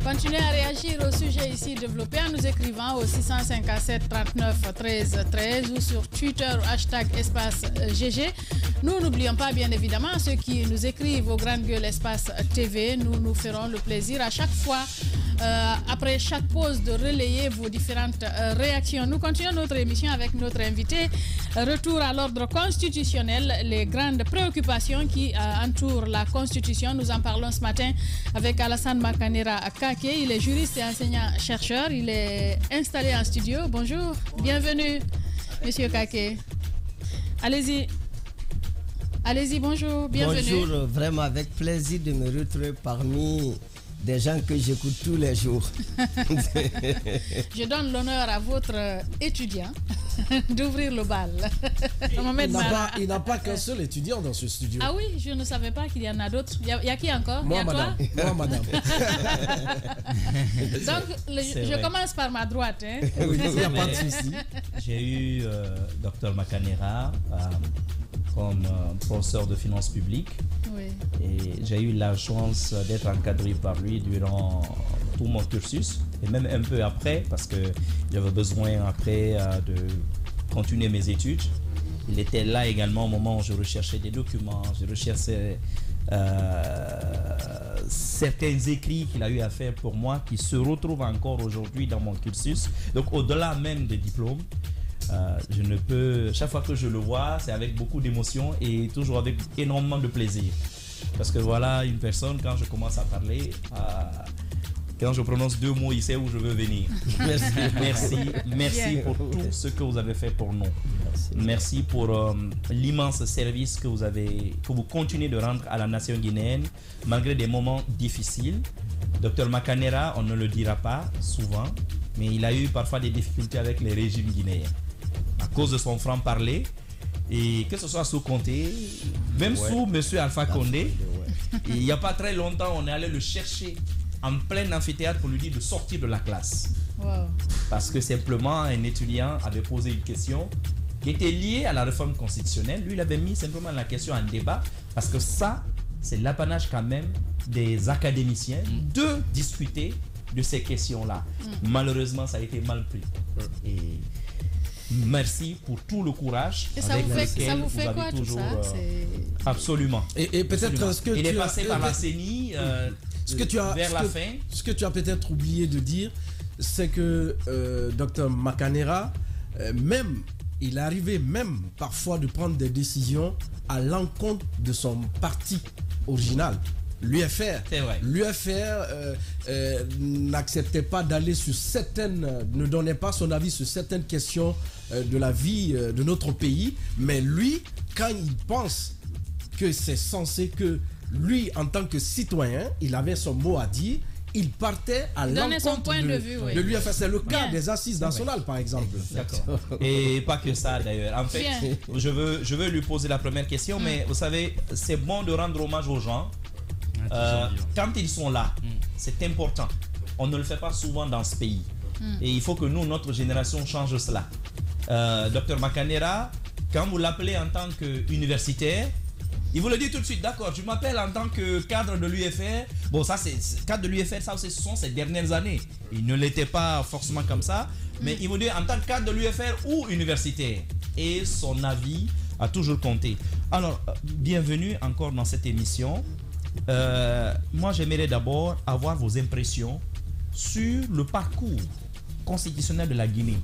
Continuez à réagir au sujet ici développé en nous écrivant au 657 39 13 13 ou sur Twitter #espace GG. Nous n'oublions pas bien évidemment ceux qui nous écrivent au Grande Gueule Espace TV. Nous ferons le plaisir à chaque fois, après chaque pause, de relayer vos différentes réactions. Nous continuons notre émission avec notre invité. Retour à l'ordre constitutionnel, les grandes préoccupations qui entourent la Constitution. Nous en parlons ce matin avec Alassane Makanera Kake. Il est juriste et enseignant-chercheur. Il est installé en studio. Bonjour, bienvenue, Monsieur Kake. Allez-y. Allez-y, bonjour, bienvenue. Bonjour, vraiment avec plaisir de me retrouver parmi des gens que j'écoute tous les jours. Je donne l'honneur à votre étudiant d'ouvrir le bal. Il n'a pas qu'un seul étudiant dans ce studio. Ah oui, je ne savais pas qu'il y en a d'autres. Il y a qui encore? Moi, madame. Moi, madame. Donc, je commence par ma droite. Hein. Oui, il n'y a pas de souci. J'ai eu Dr Makanera comme professeur de finances publiques. Oui. Et j'ai eu la chance d'être encadré par lui durant tout mon cursus et même un peu après parce que j'avais besoin après de continuer mes études. Il était là également au moment où je recherchais des documents, je recherchais certains écrits qu'il a eu à faire pour moi qui se retrouvent encore aujourd'hui dans mon cursus. Donc au-delà même des diplômes, je ne peux, chaque fois que je le vois, c'est avec beaucoup d'émotion et toujours avec énormément de plaisir. Parce que voilà une personne, quand je commence à parler, quand je prononce 2 mots, il sait où je veux venir. Merci pour tout ce que vous avez fait pour nous. Merci pour l'immense service que vous continuez de rendre à la nation guinéenne, malgré des moments difficiles. Dr Makanera, on ne le dira pas souvent, mais il a eu parfois des difficultés avec les régimes guinéens à cause de son franc-parler. Et que ce soit sous Conté, même sous M. Alpha Condé, il n'y a pas très longtemps, on est allé le chercher en plein amphithéâtre pour lui dire de sortir de la classe. Wow. Parce que simplement, un étudiant avait posé une question qui était liée à la réforme constitutionnelle. Lui, il avait mis simplement la question en débat, parce que ça, c'est l'apanage quand même des académiciens de discuter de ces questions-là. Malheureusement, ça a été mal pris. Et merci pour tout le courage. Et ça vous fait quoi tout ça absolument. Et peut-être ce que il est passé par la CENI vers la fin. Ce que tu as peut-être oublié de dire, c'est que Dr Makanera, il arrivait même parfois de prendre des décisions à l'encontre de son parti original. L'UFR. C'est vrai. L'UFR n'acceptait pas d'aller sur ne donnait pas son avis sur certaines questions de la vie de notre pays. Mais lui, quand il pense que c'est censé que lui, en tant que citoyen, il avait son mot à dire, il partait à l'encontre de l'UFR. C'est le cas des assises nationales, par exemple. D'accord. Et pas que ça, d'ailleurs. En fait, je veux lui poser la première question, mais vous savez, c'est bon de rendre hommage aux gens. Quand ils sont là, c'est important. On ne le fait pas souvent dans ce pays. Et il faut que nous, notre génération, change cela. Dr Makanera, quand vous l'appelez en tant qu'universitaire, il vous le dit tout de suite, d'accord, je m'appelle en tant que cadre de l'UFR. Bon, ça, c'est cadre de l'UFR, ça, ce sont ces dernières années. Il ne l'était pas forcément comme ça, mais il vous dit en tant que cadre de l'UFR ou universitaire. Et son avis a toujours compté. Alors, bienvenue encore dans cette émission. Moi, j'aimerais d'abord avoir vos impressions sur le parcours constitutionnel de la Guinée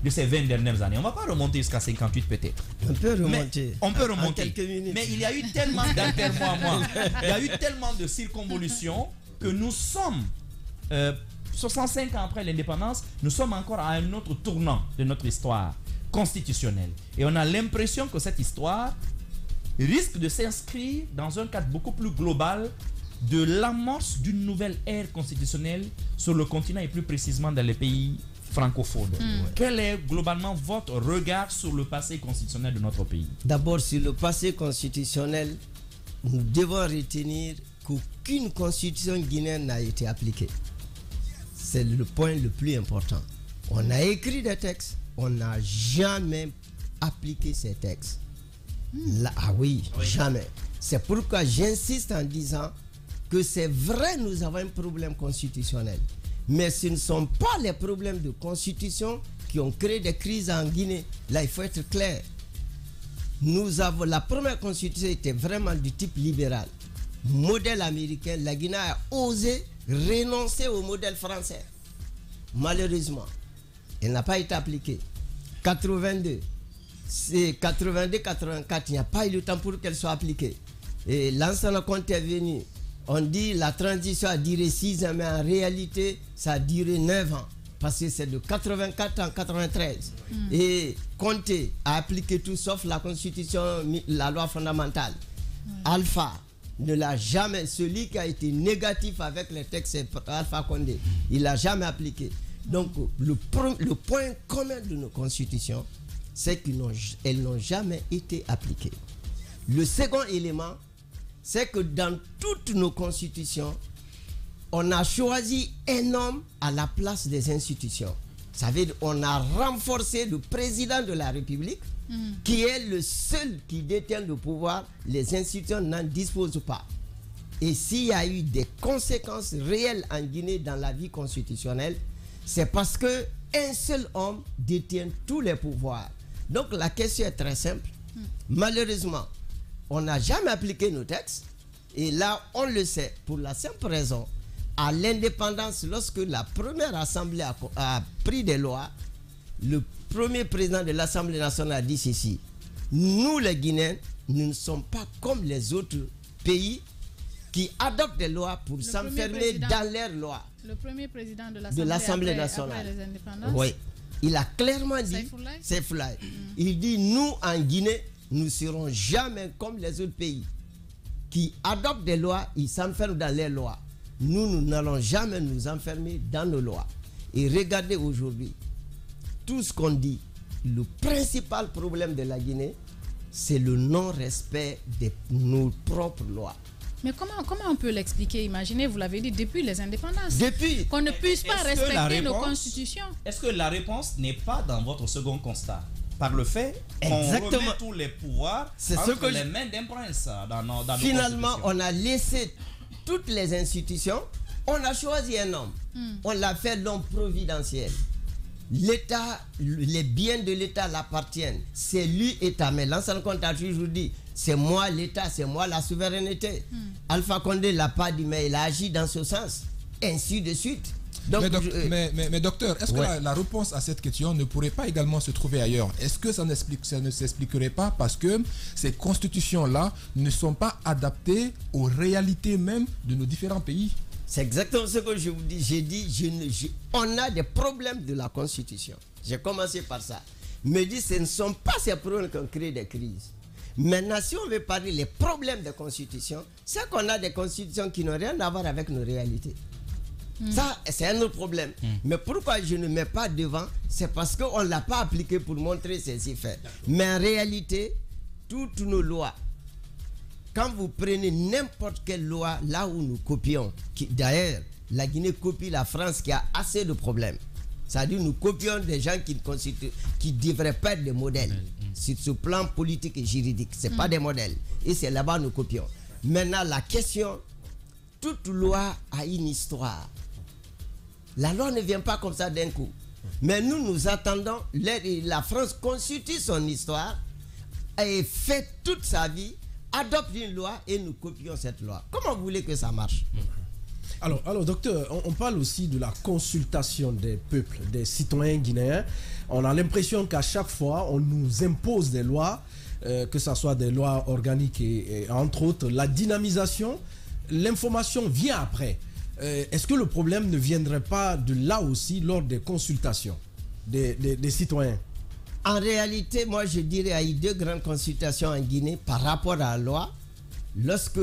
de ces 20 dernières années. On ne va pas remonter jusqu'à 58 peut-être. On peut remonter. On peut remonter. En quelques minutes. Mais il y a eu tellement d'intermois, il y a eu tellement de circonvolutions que nous sommes, 65 ans après l'indépendance, nous sommes encore à un autre tournant de notre histoire constitutionnelle. Et on a l'impression que cette histoire risque de s'inscrire dans un cadre beaucoup plus global de l'amorce d'une nouvelle ère constitutionnelle sur le continent et plus précisément dans les pays francophones. Quel est globalement votre regard sur le passé constitutionnel de notre pays? D'abord, sur le passé constitutionnel, nous devons retenir qu'aucune constitution guinéenne n'a été appliquée. C'est le point le plus important. On a écrit des textes, on n'a jamais appliqué ces textes. Là, ah oui, jamais. C'est pourquoi j'insiste en disant que c'est vrai, nous avons un problème constitutionnel. Mais ce ne sont pas les problèmes de constitution qui ont créé des crises en Guinée. Là, il faut être clair. La première constitution était vraiment du type libéral. Modèle américain, la Guinée a osé renoncer au modèle français. Malheureusement, elle n'a pas été appliquée. 82, c'est 82-84, il n'y a pas eu le temps pour qu'elle soit appliquée. Et Lansana Conté est venu. On dit la transition a duré 6 ans, mais en réalité, ça a duré 9 ans. Parce que c'est de 84 en 93. Et Conté a appliqué tout sauf la constitution, la loi fondamentale. Alpha ne l'a jamais, celui qui a été négatif avec les textes, c'est Alpha Condé. Il ne l'a jamais appliqué. Donc, le point commun de nos constitutions, c'est qu'elles n'ont jamais été appliquées. Le second élément, c'est que dans toutes nos constitutions, on a choisi un homme à la place des institutions. Ça veut dire qu'on a renforcé le président de la République, qui est le seul qui détient le pouvoir. Les institutions n'en disposent pas. Et s'il y a eu des conséquences réelles en Guinée dans la vie constitutionnelle, c'est parce qu'un seul homme détient tous les pouvoirs. Donc la question est très simple. Malheureusement, on n'a jamais appliqué nos textes. Et là, on le sait pour la simple raison. À l'indépendance, lorsque la première assemblée a pris des lois, le premier président de l'Assemblée nationale a dit ceci: nous les Guinéens, nous ne sommes pas comme les autres pays qui adoptent des lois pour s'enfermer dans leurs lois. Le premier président de l'Assemblée nationale. Après les indépendances. Oui. Il a clairement dit, Seyfoulaye. Il dit, nous en Guinée, nous ne serons jamais comme les autres pays qui adoptent des lois, ils s'enferment dans les lois. Nous n'allons jamais nous enfermer dans nos lois. Et regardez aujourd'hui, tout ce qu'on dit, le principal problème de la Guinée, c'est le non-respect de nos propres lois. Mais comment on peut l'expliquer? Imaginez, vous l'avez dit, depuis les indépendances. Depuis. Qu'on ne puisse pas respecter nos constitutions. Est-ce que la réponse n'est pas dans votre second constat? Par le fait qu'on remet tous les pouvoirs entre les mains d'un prince dans nos Finalement, on a laissé toutes les institutions, on a choisi un homme. On l'a fait l'homme providentiel. L'État, les biens de l'État l'appartiennent. C'est lui État. Mais l'ancien compte a toujours dit, c'est moi l'État, c'est moi la souveraineté. Alpha Condé ne l'a pas dit, mais il a agi dans ce sens. Ainsi de suite. Donc, mais docteur, est-ce que la réponse à cette question ne pourrait pas également se trouver ailleurs? Est-ce que ça ne s'expliquerait pas parce que ces constitutions-là ne sont pas adaptées aux réalités même de nos différents pays? C'est exactement ce que je vous dis. J'ai dit, on a des problèmes de la Constitution. J'ai commencé par ça. Me dit, ce ne sont pas ces problèmes qui ont créé des crises. Maintenant, si on veut parler des problèmes de Constitution, c'est qu'on a des constitutions qui n'ont rien à voir avec nos réalités. Ça, c'est un autre problème. Mais pourquoi je ne mets pas devant? C'est parce qu'on ne l'a pas appliqué pour montrer ces effets. Mais en réalité, toutes nos lois, quand vous prenez n'importe quelle loi, là où nous copions, d'ailleurs, la Guinée copie la France qui a assez de problèmes. C'est-à-dire nous copions des gens qui ne devraient pas être des modèles. Sur ce plan politique et juridique, ce n'est pas des modèles. Et c'est là-bas nous copions. Maintenant, la question, toute loi a une histoire. La loi ne vient pas comme ça d'un coup. Mais nous attendons, la France constitue son histoire et fait toute sa vie, adopte une loi et nous copions cette loi. Comment vous voulez que ça marche? Alors docteur, on parle aussi de la consultation des peuples, des citoyens guinéens. On a l'impression qu'à chaque fois, on nous impose des lois, que ce soit des lois organiques et entre autres, la dynamisation, l'information vient après. Est-ce que le problème ne viendrait pas de là aussi lors des consultations des citoyens? En réalité, moi je dirais qu'il y a eu 2 grandes consultations en Guinée par rapport à la loi. Lorsque,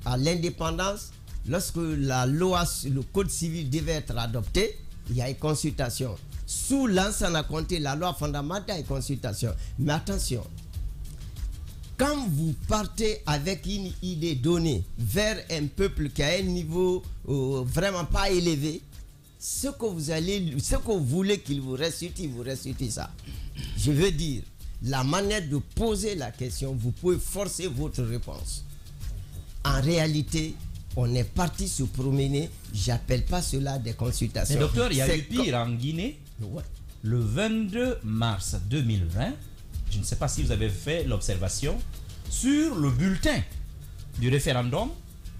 à l'indépendance, lorsque la loi, le code civil devait être adopté, il y a eu consultation. Sous l'ancien Conté, la loi fondamentale, il y a eu consultation. Mais attention, quand vous partez avec une idée donnée vers un peuple qui a un niveau vraiment pas élevé, ce que vous voulez qu'il vous restitue, il vous restitue ça. Je veux dire, la manière de poser la question, vous pouvez forcer votre réponse. En réalité, on est parti se promener. J'appelle pas cela des consultations. Mais docteur, il y a C'est eu pire en Guinée. Ouais. Le 22 mars 2020, je ne sais pas si vous avez fait l'observation, sur le bulletin du référendum,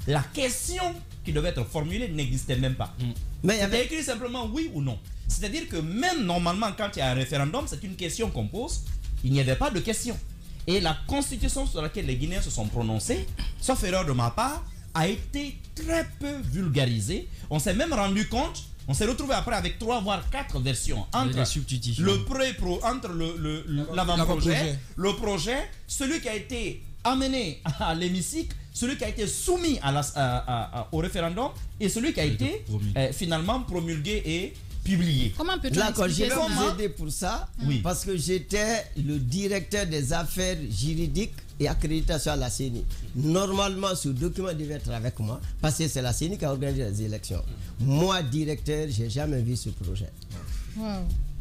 la question qui devait être formulée n'existait même pas. Mais il y C'était avait- écrit simplement oui ou non. C'est-à-dire que même normalement, quand il y a un référendum, c'est une question qu'on pose. Il n'y avait pas de question. Et la constitution sur laquelle les Guinéens se sont prononcés, sauf erreur de ma part, a été très peu vulgarisée. On s'est même rendu compte, on s'est retrouvé après avec 3 voire 4 versions entre Les substitutions. le pré-pro, entre l'avant-projet, l'avant-projet. le projet, celui qui a été amené à l'hémicycle, celui qui a été soumis au référendum et celui qui a été finalement promulgué et publié. Comment peut-on Là, quand je expliquer vais ça? vous aider pour ça, Oui. parce que j'étais le directeur des affaires juridiques et accréditation à la CENI. Normalement, ce document devait être avec moi, parce que c'est la CENI qui a organisé les élections. Moi, directeur, j'ai jamais vu ce projet. Wow.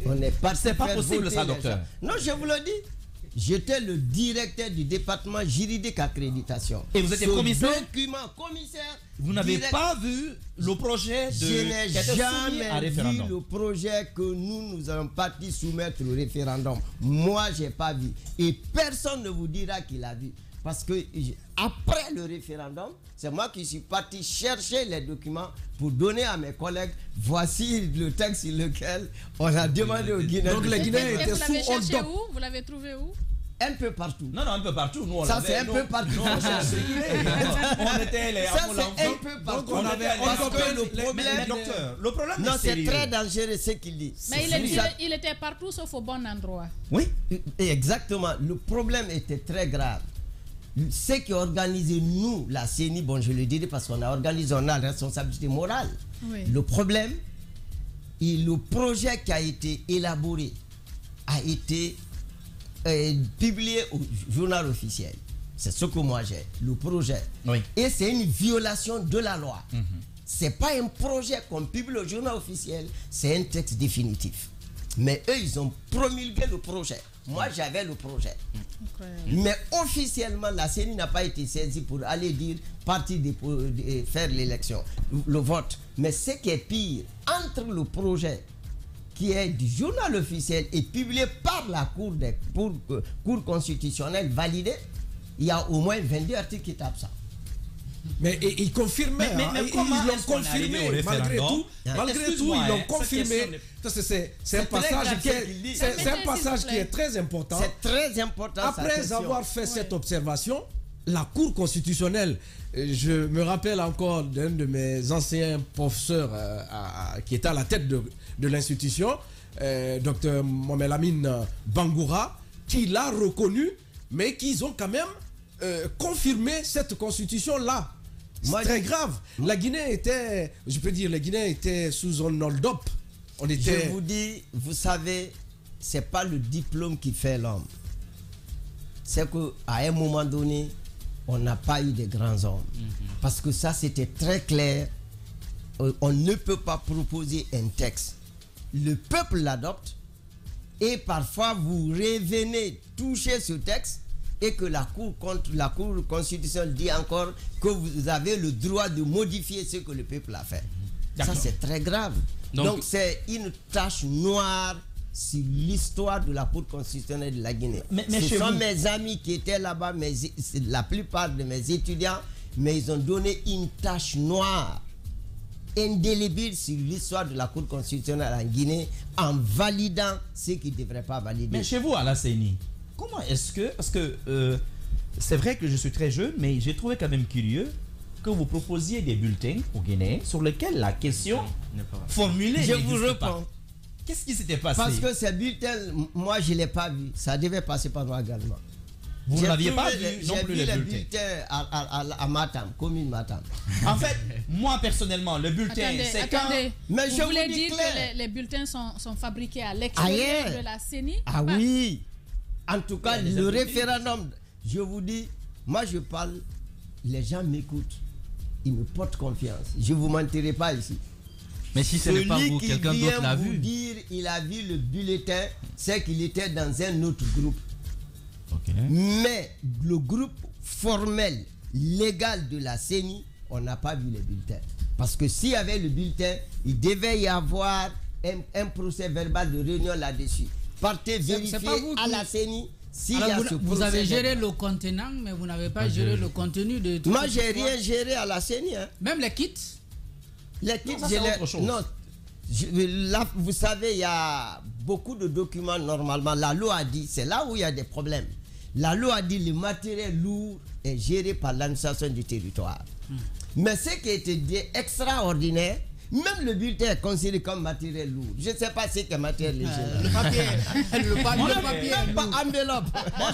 On n'est pas. C'est pas possible, voter ça, les docteur. gens. Non, je vous le dis. J'étais le directeur du département juridique accréditation. Et vous étiez Ce commissaire? Commissaire. Vous n'avez direct- pas vu le projet Je qui n'ai a été soumis à jamais vu référendum. le projet que nous allons partir soumettre au référendum. Moi, je n'ai pas vu. Et personne ne vous dira qu'il a vu. Parce que après le référendum, c'est moi qui suis parti chercher les documents pour donner à mes collègues. Voici le texte sur lequel on a demandé aux Guinéens. Donc, de- les Guinéens Et étaient vous l'avez sous hold cherché up. où? Vous l'avez trouvé où? Un peu partout. Non, un peu partout. Nous, on Ça, l'avait- c'est un nous- peu partout. nous, on cherchait. On était les Ça, c'est un peu partout. on avait Parce que le mais problème. docteur, le problème Non, est c'est sérieux. très dangereux ce qu'il dit. Mais Vous savez- il était partout sauf au bon endroit. Oui. Exactement. Le problème était très grave. Ce qui organisait nous, la CENI, bon, je le dirai parce qu'on a organisé, on a la responsabilité morale. Oui. Le problème, et le projet qui a été élaboré a été publié au journal officiel. C'est ce que moi j'ai, le projet. Oui. Et c'est une violation de la loi. C'est pas un projet qu'on publie au journal officiel, c'est un texte définitif. Mais eux, ils ont promulgué le projet. Moi, j'avais le projet. Incroyable. Mais officiellement, la CENI n'a pas été saisie pour aller dire parti de faire l'élection, le vote. Mais ce qui est pire, entre le projet qui est du journal officiel et publié par la Cour constitutionnelle validée, il y a au moins 22 articles qui tapent ça. Mais ils confirmaient, Mais hein, comment ils l'ont est-ce qu'on est arrivé confirmé au malgré référendum? tout. Malgré tout, Excuse-moi, ils l'ont cette confirmé. question n'est- Ça, c'est un C'est très passage grave qui ce qu'il dit. est, c'est un Permettez, passage s'il vous qui est plaît. très important. C'est très important. sa Après question. avoir fait cette observation, la Cour constitutionnelle, je me rappelle encore d'un de mes anciens professeurs qui était à la tête de l'institution, Dr Mohamed Lamine Bangoura, qui l'a reconnu, mais qu'ils ont quand même confirmé cette constitution-là. C'est Moi, très grave. La Guinée était, je peux dire, les Guinéens étaient sous un hold-up. On était... Je vous dis, vous savez, c'est pas le diplôme qui fait l'homme. C'est qu'à un moment donné, on n'a pas eu de grands hommes. Parce que ça, c'était très clair. On ne peut pas proposer un texte. Le peuple l'adopte et parfois vous revenez toucher ce texte et que la Cour constitutionnelle dit encore que vous avez le droit de modifier ce que le peuple a fait. Ça, c'est très grave. Donc c'est une tache noire sur l'histoire de la Cour constitutionnelle de la Guinée. Mais Ce chez sont vous- mes amis qui étaient là-bas, la plupart de mes étudiants, mais ils ont donné une tache noire indélébile sur l'histoire de la Cour constitutionnelle en Guinée en validant ce qu'ils ne devraient pas valider. Mais chez vous, à la CENI, comment est-ce que... Parce que c'est vrai que je suis très jeune, mais j'ai trouvé quand même curieux que vous proposiez des bulletins aux Guinéens sur lesquels la question formulée Je vous n'existe pas. réponds. Qu'est-ce qui s'était passé? Parce que ces bulletins, moi je ne l'ai pas vu. Ça devait passer par moi également. Vous J'ai n'aviez pas trouvé vu non j'ai plus vu les les bulletins. bulletins à Matam, commune Matam. En fait, moi personnellement, le bulletin, c'est quand... Attendez. Mais Vous je voulez vous dis dire clair. que les bulletins sont fabriqués à l'extérieur Ailleurs. de la CENI? Ah Bah, oui. En tout cas, Il y a des le impliqués. référendum, je vous dis, moi je parle, les gens m'écoutent. Ils me portent confiance. Je ne vous mentirai pas ici. Mais si ce n'est pas Celui vous, qui quelqu'un vient d'autre l'a vous vu. dire il a vu le bulletin, c'est qu'il était dans un autre groupe. Ok. Mais le groupe formel, légal de la CENI, on n'a pas vu les bulletins. Parce que s'il y avait le bulletin, il devait y avoir un procès verbal de réunion là-dessus. Partez vérifier à la CENI. Vous avez géré le contenant, mais vous n'avez pas géré le contenu de tout. Moi, j'ai rien géré à la CENI. Hein. Même les kits. Les kits, non. Là, vous savez, il y a beaucoup de documents normalement. La loi a dit, c'est là où il y a des problèmes. La loi a dit le matériel lourd est géré par l'administration du territoire. Mais ce qui a été dit extraordinaire, même le bulletin est considéré comme matériel lourd. Je ne sais pas si c'est matériel léger. Le papier, le papier même pas enveloppe. Moi,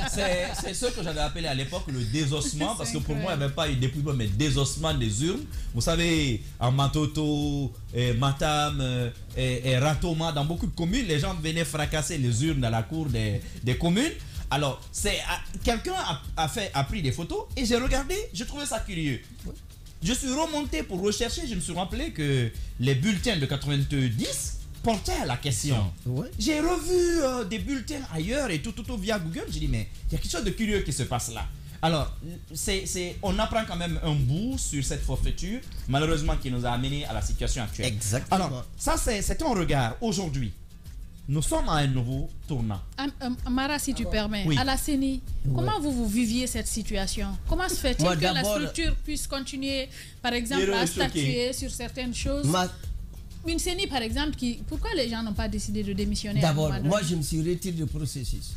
c'est ce que j'avais appelé à l'époque le désossement, parce que pour moi, il n'y avait pas eu dépouillement, mais désossement des urnes. Vous savez, en Matoto, Matam et Ratoma, dans beaucoup de communes, les gens venaient fracasser les urnes dans la cour des communes. Alors, quelqu'un a pris des photos et j'ai regardé, j'ai trouvé ça curieux. Je suis remonté pour rechercher, je me suis rappelé que les bulletins de 90 portaient la question. Ouais. J'ai revu des bulletins ailleurs et tout via Google. J'ai dit, mais il y a quelque chose de curieux qui se passe là. Alors, on apprend quand même un bout sur cette forfaiture, malheureusement, qui nous a amené à la situation actuelle. Exactement. Alors, ça, c'est un regard aujourd'hui. Nous sommes à un nouveau tournant. Mara, si tu permets, à la CENI, comment vous viviez cette situation? Comment se fait-il que la structure puisse continuer, par exemple, à statuer sur certaines choses? Une CENI, par exemple, pourquoi les gens n'ont pas décidé de démissionner? D'abord, moi, je me suis retiré du processus.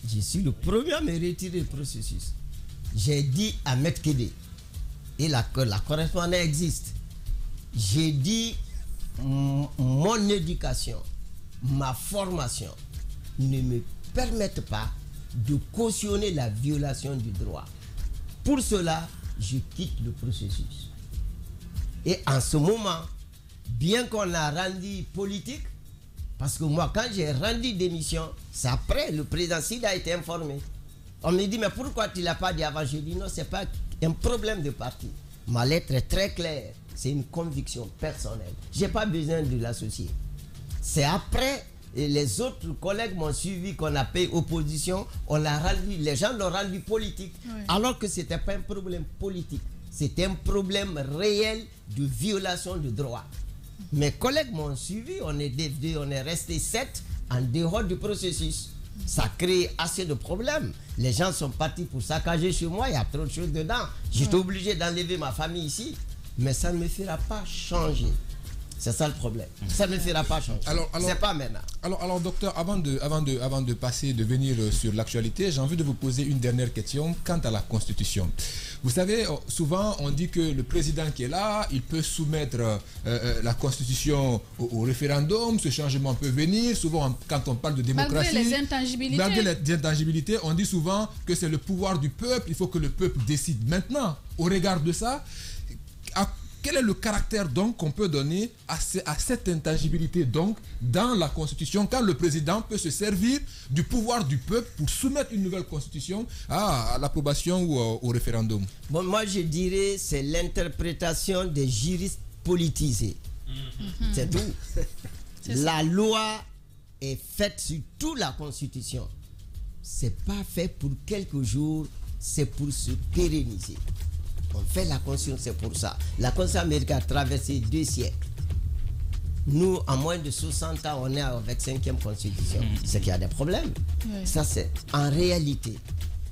Je suis le premier à me retirer du processus. J'ai dit à Maître Kédé, et la correspondance existe, j'ai dit mon éducation, ma formation ne me permettent pas de cautionner la violation du droit. Pour cela, je quitte le processus. Et en ce moment, bien qu'on a rendu politique, parce que moi, quand j'ai rendu démission, c'est après, le président Sid a été informé. On me dit, mais pourquoi tu ne l'as pas dit avant? Je dis, non, ce n'est pas un problème de parti. Ma lettre est très claire. C'est une conviction personnelle. Je n'ai pas besoin de l'associer. C'est après, et les autres collègues m'ont suivi, qu'on a payé opposition, les gens l'ont rendu politique. Oui. Alors que ce n'était pas un problème politique. C'était un problème réel de violation de droit. Mes collègues m'ont suivi, on est resté 7 en dehors du processus. Ça crée assez de problèmes. Les gens sont partis pour saccager chez moi, il y a trop de choses dedans. J'étais obligé d'enlever ma famille ici, mais ça ne me fera pas changer. C'est ça le problème. Ça ne me fera pas changer. C'est pas maintenant. Alors docteur, avant de passer, de venir sur l'actualité, j'ai envie de vous poser une dernière question quant à la Constitution. Vous savez, souvent on dit que le président qui est là, il peut soumettre la Constitution au référendum, ce changement peut venir. Souvent, quand on parle de démocratie, malgré les intangibilités, on dit souvent que c'est le pouvoir du peuple, il faut que le peuple décide. Maintenant, au regard de ça, quel est le caractère donc qu'on peut donner à cette intangibilité donc dans la Constitution, quand le président peut se servir du pouvoir du peuple pour soumettre une nouvelle Constitution à l'approbation ou au référendum? Bon, moi je dirais c'est l'interprétation des juristes politisés. C'est tout. La loi est faite sur toute la Constitution. C'est pas fait pour quelques jours, c'est pour se pérenniser. On fait la Constitution, c'est pour ça. La Constitution américaine a traversé 2 siècles. Nous, en moins de 60 ans, on est avec 5e Constitution. C'est qu'il y a des problèmes. Oui. Ça, c'est en réalité.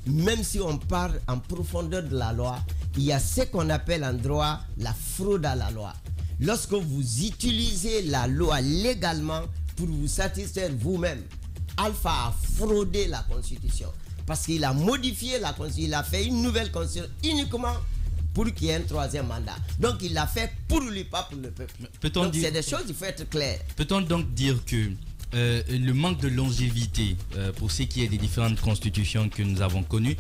Même si on parle en profondeur de la loi, il y a ce qu'on appelle en droit la fraude à la loi. Lorsque vous utilisez la loi légalement pour vous satisfaire vous-même, Alpha a fraudé la Constitution. Parce qu'il a modifié la Constitution, il a fait une nouvelle Constitution uniquement pour qu'il y ait un 3e mandat. Donc il l'a fait pour lui, pas pour le peuple. Donc c'est des choses, il faut être clair. Peut-on donc dire que le manque de longévité pour ce qui est des différentes constitutions que nous avons connues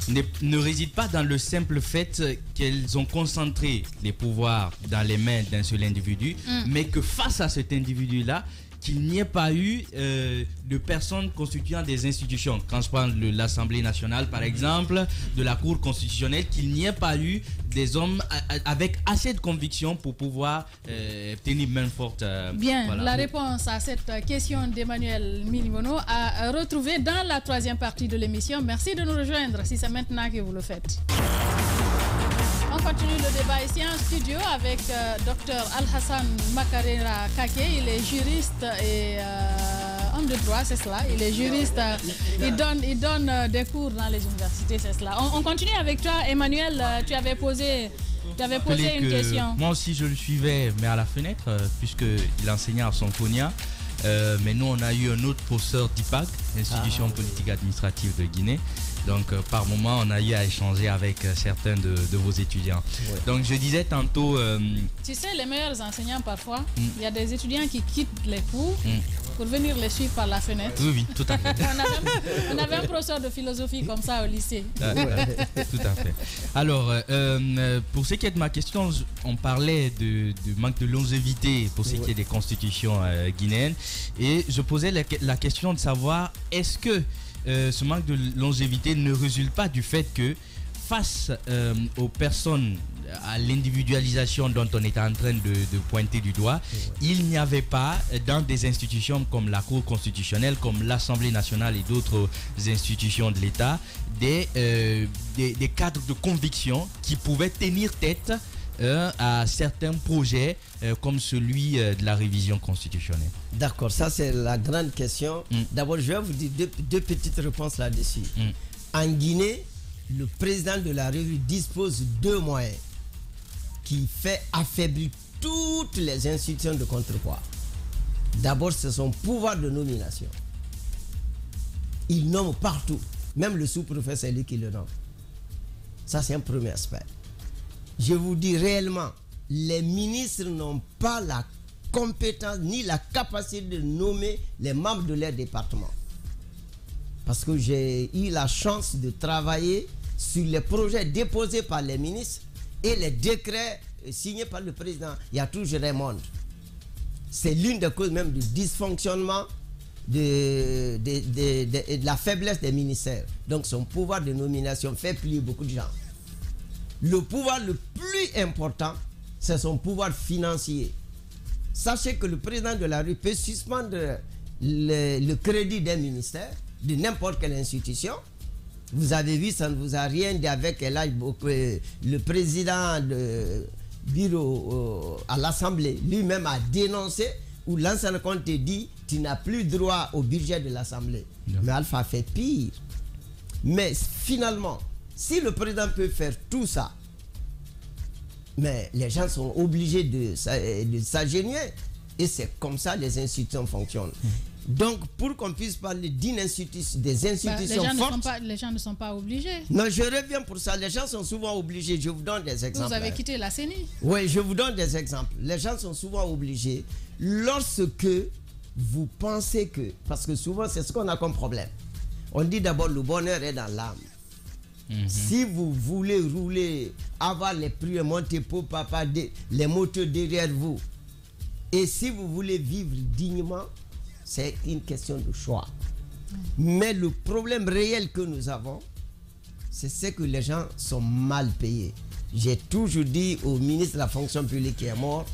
ne réside pas dans le simple fait qu'elles ont concentré les pouvoirs dans les mains d'un seul individu, mais que face à cet individu-là, qu'il n'y ait pas eu de personnes constituant des institutions. Quand je parle de l'Assemblée nationale, par exemple, de la Cour constitutionnelle, qu'il n'y ait pas eu des hommes avec assez de conviction pour pouvoir tenir main forte. Bien, voilà. La réponse à cette question d'Emmanuel Milimono à retrouver dans la 3e partie de l'émission. Merci de nous rejoindre si c'est maintenant que vous le faites. On continue le débat ici en studio avec Dr Al-Hassan Makarera Kake. Il est juriste et homme de droit, c'est cela. Il est juriste. Il donne des cours dans les universités, c'est cela. On continue avec toi, Emmanuel. Tu avais posé une question. Moi aussi, je le suivais, mais à la fenêtre, puisqu'il enseignait à Sonfonia. Mais nous, on a eu un autre professeur d'IPAG, Institution politique administrative de Guinée. Donc, par moment, on a eu à échanger avec certains de vos étudiants. Ouais. Donc, je disais tantôt... Tu sais, les meilleurs enseignants, parfois, il y a des étudiants qui quittent les cours pour venir les suivre par la fenêtre. Oui, tout à fait. on avait un professeur de philosophie comme ça au lycée. Tout à fait. Alors, pour ce qui est de ma question, on parlait du manque de longévité pour ce qui est des constitutions guinéennes. Et je posais la question de savoir, est-ce que ce manque de longévité ne résulte pas du fait que face aux personnes, à l'individualisation dont on est en train de pointer du doigt, il n'y avait pas dans des institutions comme la Cour constitutionnelle, comme l'Assemblée nationale et d'autres institutions de l'État, des cadres de conviction qui pouvaient tenir tête à certains projets comme celui de la révision constitutionnelle. D'accord, ça c'est la grande question. D'abord, je vais vous dire deux petites réponses là-dessus. En Guinée, le président de la République dispose de 2 moyens qui fait affaiblir toutes les institutions de contre-pouvoir. D'abord, c'est son pouvoir de nomination. Il nomme partout, même le sous-préfet, c'est lui qui le nomme. Ça, c'est un premier aspect. Je vous dis réellement, les ministres n'ont pas la compétence ni la capacité de nommer les membres de leur département. Parce que j'ai eu la chance de travailler sur les projets déposés par les ministres et les décrets signés par le président. Il y a toujours un monde. C'est l'une des causes même du dysfonctionnement de la faiblesse des ministères. Donc son pouvoir de nomination fait plier beaucoup de gens. Le pouvoir le plus important, c'est son pouvoir financier. Sachez que le président de la République peut suspendre le crédit d'un ministère, de n'importe quelle institution. Vous avez vu, ça ne vous a rien dit avec le président du bureau à l'Assemblée lui-même a dénoncé, où l'ancien compte dit tu n'as plus droit au budget de l'Assemblée. Mais Alpha fait pire. Mais finalement, si le président peut faire tout ça, mais les gens sont obligés de s'agénuer. Et c'est comme ça que les institutions fonctionnent. Donc, pour qu'on puisse parler d'une institution, des institutions fortes... Les gens ne sont pas obligés. Non, je reviens pour ça. Les gens sont souvent obligés. Je vous donne des exemples. Vous avez quitté la CENI. Oui, je vous donne des exemples. Les gens sont souvent obligés lorsque vous pensez que... Parce que souvent, c'est ce qu'on a comme problème. On dit d'abord, le bonheur est dans l'âme. Si vous voulez rouler, avoir les prix, monter pour papa, les moteurs derrière vous, et si vous voulez vivre dignement, c'est une question de choix. Mais le problème réel que nous avons, c'est que les gens sont mal payés. J'ai toujours dit au ministre de la fonction publique qui est mort,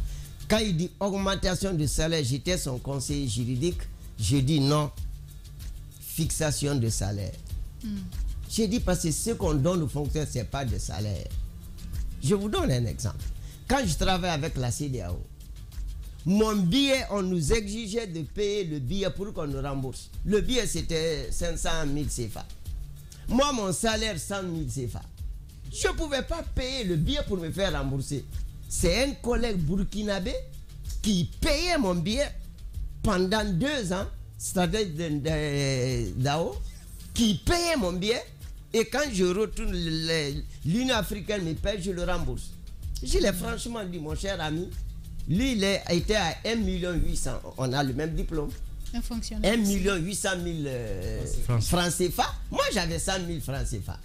quand il dit augmentation de salaire, j'étais son conseiller juridique, je dis non, fixation de salaire. J'ai dit parce que ce qu'on donne aux fonctionnaires, ce n'est pas de salaire. Je vous donne un exemple. Quand je travaille avec la CEDEAO, mon billet, on nous exigeait de payer le billet pour qu'on nous rembourse. Le billet, c'était 500 000 CFA. Moi, mon salaire, 100 000 CFA. Je ne pouvais pas payer le billet pour me faire rembourser. C'est un collègue burkinabé qui payait mon billet pendant 2 ans, c'est-à-dire d'Ao, qui payait mon billet. Et quand je retourne, l'Union africaine me paye, je le rembourse. Je l'ai franchement dit, mon cher ami, lui, il a été à 1 800 000. On a le même diplôme. Un fonctionnaire. 1 800 000 francs CFA. Moi, j'avais 100 000 francs CFA.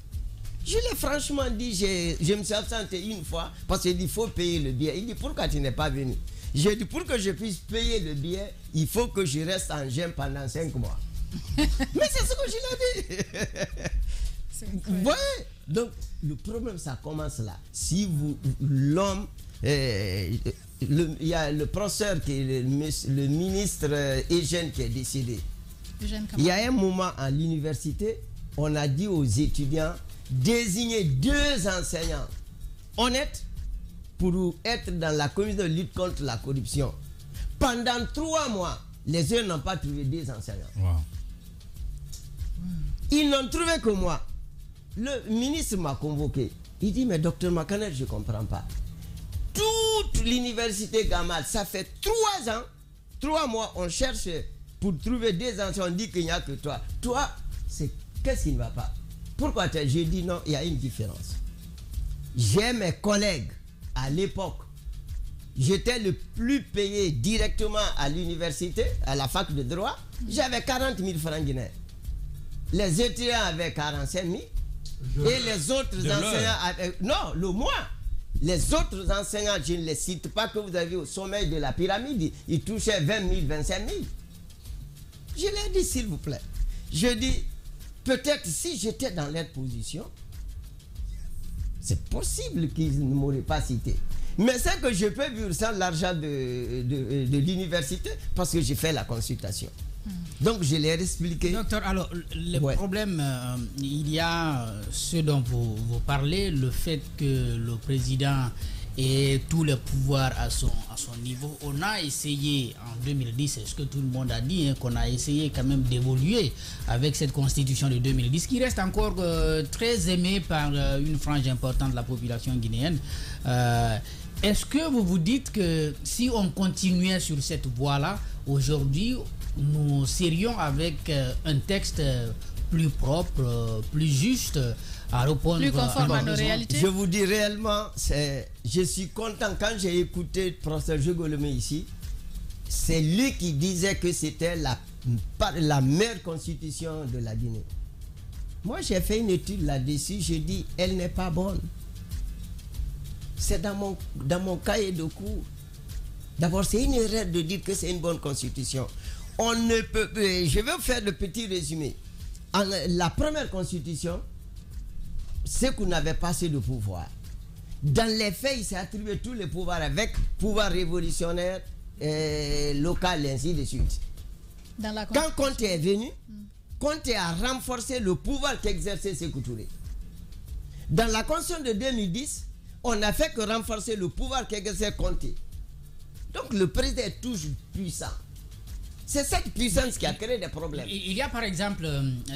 Je l'ai franchement dit, je me suis absenté une fois parce qu'il dit, il faut payer le billet. Il dit, pourquoi tu n'es pas venu? J'ai dit, pour que je puisse payer le billet, il faut que je reste en gemme pendant 5 mois. Mais c'est ce que je l'ai dit. Ouais. Donc, le problème, ça commence là. Si l'homme, il y a le professeur qui est le ministre Eugène qui est décédé. Il y a un moment à l'université, on a dit aux étudiants, désignez 2 enseignants honnête pour être dans la commission de lutte contre la corruption. Pendant 3 mois, les uns n'ont pas trouvé des enseignants. Wow. Ils n'ont trouvé que moi. Le ministre m'a convoqué. Il dit, mais docteur Makaner, je ne comprends pas. Toute l'université Gamal, ça fait 3 ans, 3 mois, on cherche pour trouver des enseignants. On dit qu'il n'y a que toi. Toi, qu'est-ce qui ne va pas? Pourquoi j'ai dit non, il y a une différence. J'ai mes collègues à l'époque. J'étais le plus payé directement à l'université, à la fac de droit. J'avais 40 000 francs guinéens. Les étudiants avaient 45 000. Et les autres enseignants avaient... Non, le mois. Les autres enseignants, je ne les cite pas, que vous avez au sommet de la pyramide, ils touchaient 20 000, 25 000. Je leur dis, s'il vous plaît. Je dis, peut-être si j'étais dans leur position, c'est possible qu'ils ne m'auraient pas cité. Mais c'est que je peux vivre sans l'argent de l'université parce que j'ai fait la consultation. Donc je l'ai expliqué. Docteur, alors le problème, il y a ce dont vous parlez, le fait que le président ait tous les pouvoirs à son niveau. On a essayé en 2010, c'est ce que tout le monde a dit, qu'on a essayé quand même d'évoluer avec cette constitution de 2010 qui reste encore très aimée par une frange importante de la population guinéenne. Est-ce que vous vous dites que si on continuait sur cette voie-là, aujourd'hui, nous serions avec un texte plus propre, plus juste, à répondre plus conforme à nos réalités? Je vous dis réellement, je suis content quand j'ai écouté le professeur Jogolomé ici. C'est lui qui disait que c'était la meilleure constitution de la Guinée. Moi, j'ai fait une étude là-dessus. Je dis, elle n'est pas bonne. C'est dans mon cahier de cours. D'abord, c'est une erreur de dire que c'est une bonne constitution. On ne peut... Je vais vous faire le petit résumé. La première constitution, c'est qu'on n'avait pas assez de pouvoir. Dans les faits, il s'est attribué tous les pouvoirs avec pouvoir révolutionnaire, local, et ainsi de suite. Quand Conté est venu, Conté a renforcé le pouvoir qu'exerçait Sékou Touré. Dans la constitution de 2010, on n'a fait que renforcer le pouvoir qu'exerçait Conté. Donc le président est toujours puissant. C'est cette puissance qui a créé des problèmes. Il y a par exemple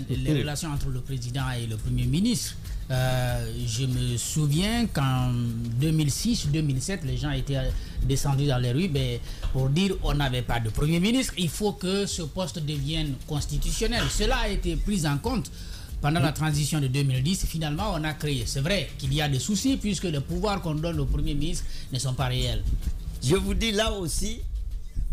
les relations entre le président et le premier ministre. Je me souviens qu'en 2006-2007, les gens étaient descendus dans les rues pour dire on n'avait pas de premier ministre, il faut que ce poste devienne constitutionnel. Cela a été pris en compte pendant la transition de 2010. Finalement, on a créé. C'est vrai qu'il y a des soucis puisque les pouvoirs qu'on donne au premier ministre ne sont pas réels. Je vous dis là aussi,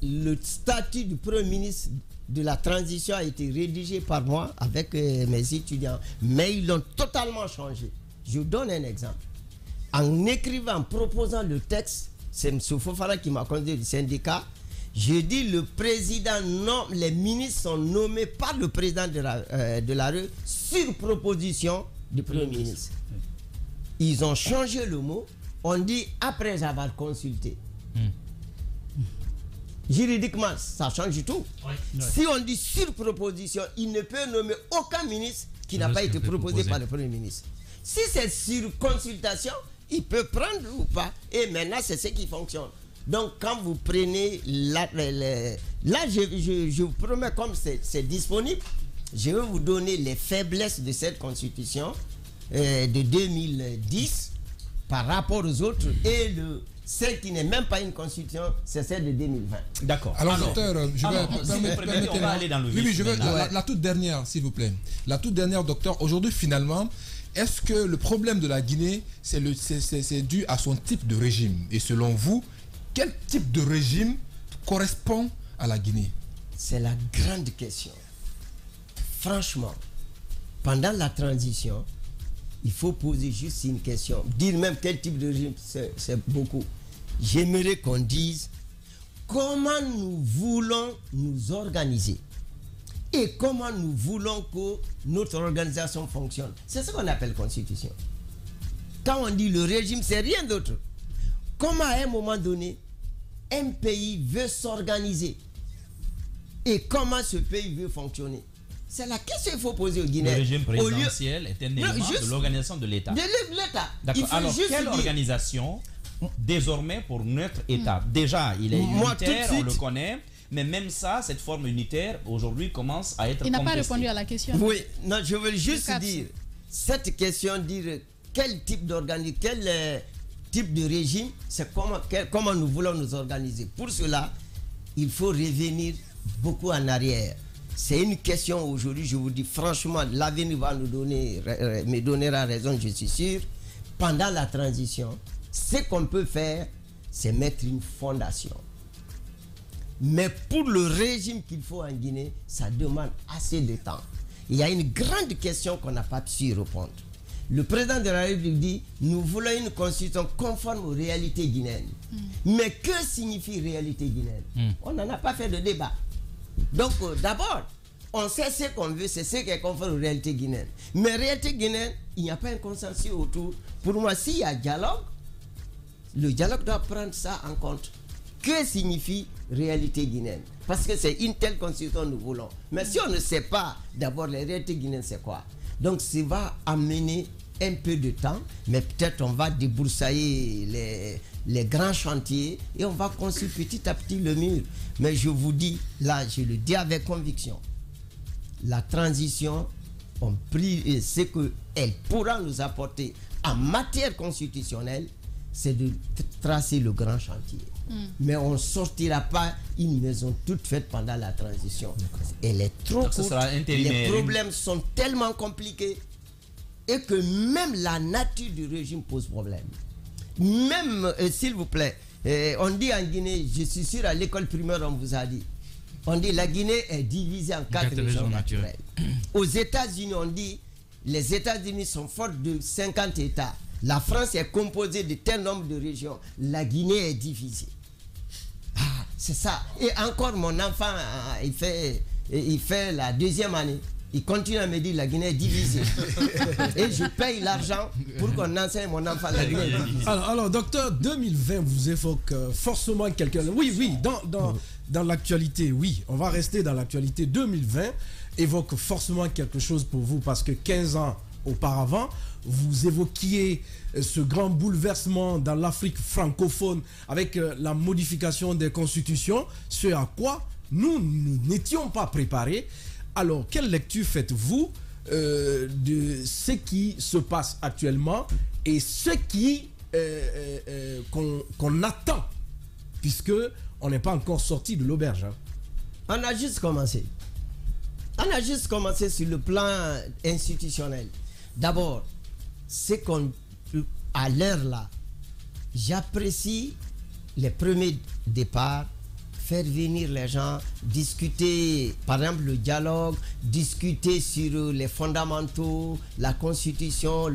le statut du premier ministre de la transition a été rédigé par moi avec mes étudiants, mais ils l'ont totalement changé. Je vous donne un exemple. En écrivant, en proposant le texte, c'est M. Fofana qui m'a conduit du syndicat. Je dis le président nomme, les ministres sont nommés par le président de la RE sur proposition du premier ministre. Ils ont changé le mot. On dit après avoir consulté. Juridiquement, ça change tout. Si on dit sur proposition, il ne peut nommer aucun ministre qui n'a pas été proposé par le Premier ministre. Si c'est sur consultation, il peut prendre ou pas. Et maintenant, c'est ce qui fonctionne. Donc, quand vous prenez... Là, je vous promets, comme c'est disponible, je vais vous donner les faiblesses de cette constitution de 2010 par rapport aux autres et celle qui n'est même pas une constitution, c'est celle de 2020. D'accord. Alors, docteur, on va aller dans le vif. Oui, je veux la toute dernière, s'il vous plaît. La toute dernière, docteur. Aujourd'hui, finalement, est-ce que le problème de la Guinée, c'est dû à son type de régime? Et selon vous, quel type de régime correspond à la Guinée? C'est la grande question. Franchement, pendant la transition, il faut poser juste une question. Dire même quel type de régime, c'est beaucoup. J'aimerais qu'on dise comment nous voulons nous organiser et comment nous voulons que notre organisation fonctionne. C'est ce qu'on appelle constitution. Quand on dit le régime, c'est rien d'autre. Comment à un moment donné, un pays veut s'organiser et comment ce pays veut fonctionner. C'est la question qu'il faut poser aux Guinéens. Le régime présidentiel est un élément de l'organisation de l'État. De l'État. D'accord. Alors, quelle organisation désormais pour notre État? Déjà, il est unitaire, on le connaît. Mais même ça, cette forme unitaire, aujourd'hui, commence à être contestée. Il n'a pas répondu à la question. Oui, non, je veux juste dire, cette question, dire quel type d'organisme, quel type de régime, c'est comment nous voulons nous organiser. Pour cela, il faut revenir beaucoup en arrière. C'est une question aujourd'hui, je vous dis franchement, l'avenir va me donnera raison, je suis sûr. Pendant la transition, ce qu'on peut faire, c'est mettre une fondation. Mais pour le régime qu'il faut en Guinée, ça demande assez de temps. Il y a une grande question qu'on n'a pas su répondre. Le président de la République dit, nous voulons une constitution conforme aux réalités guinéennes. Mais que signifie réalité guinéenne? On n'en a pas fait de débat. Donc d'abord, on sait ce qu'on veut, c'est ce qui est conforme aux réalités guinéennes. Mais réalité guinéenne, il n'y a pas un consensus autour. Pour moi, s'il y a dialogue, le dialogue doit prendre ça en compte. Que signifie réalité guinéenne? Parce que c'est une telle constitution que nous voulons. Mais si on ne sait pas d'abord les réalités guinéennes, c'est quoi? Donc ça va amener un peu de temps, mais peut-être on va débroussailler les grands chantiers et on va construire petit à petit le mur. Mais je vous dis, là, je le dis avec conviction, la transition, on prie ce qu'elle pourra nous apporter en matière constitutionnelle, c'est de tracer le grand chantier. Mais on ne sortira pas une maison toute faite pendant la transition. Elle est trop courte. Les problèmes sont tellement compliqués et que même la nature du régime pose problème. Même, s'il vous plaît, on dit en Guinée, je suis sûr à l'école primaire on vous a dit, on dit la Guinée est divisée en 4 régions naturelles. Aux États-Unis, on dit les États-Unis sont forts de 50 États. La France est composée de tel nombre de régions. La Guinée est divisée. Ah, c'est ça. Et encore mon enfant, il fait la 2e année. Il continue à me dire la Guinée est divisée. Et je paye l'argent pour qu'on enseigne mon enfant la Guinée. Alors, docteur, 2020 vous évoque forcément quelqu'un. Oui, dans l'actualité, oui. On va rester dans l'actualité. 2020 évoque forcément quelque chose pour vous parce que 15 ans auparavant, vous évoquiez ce grand bouleversement dans l'Afrique francophone avec la modification des constitutions, ce à quoi nous n'étions pas préparés. Alors, quelle lecture faites-vous de ce qui se passe actuellement et ce qui qu'on attend, puisque on n'est pas encore sorti de l'auberge, hein? On a juste commencé. On a juste commencé sur le plan institutionnel. D'abord, c'est qu'on, à l'heure là, j'apprécie les premiers départs, faire venir les gens, discuter, par exemple, le dialogue, discuter sur les fondamentaux, la constitution,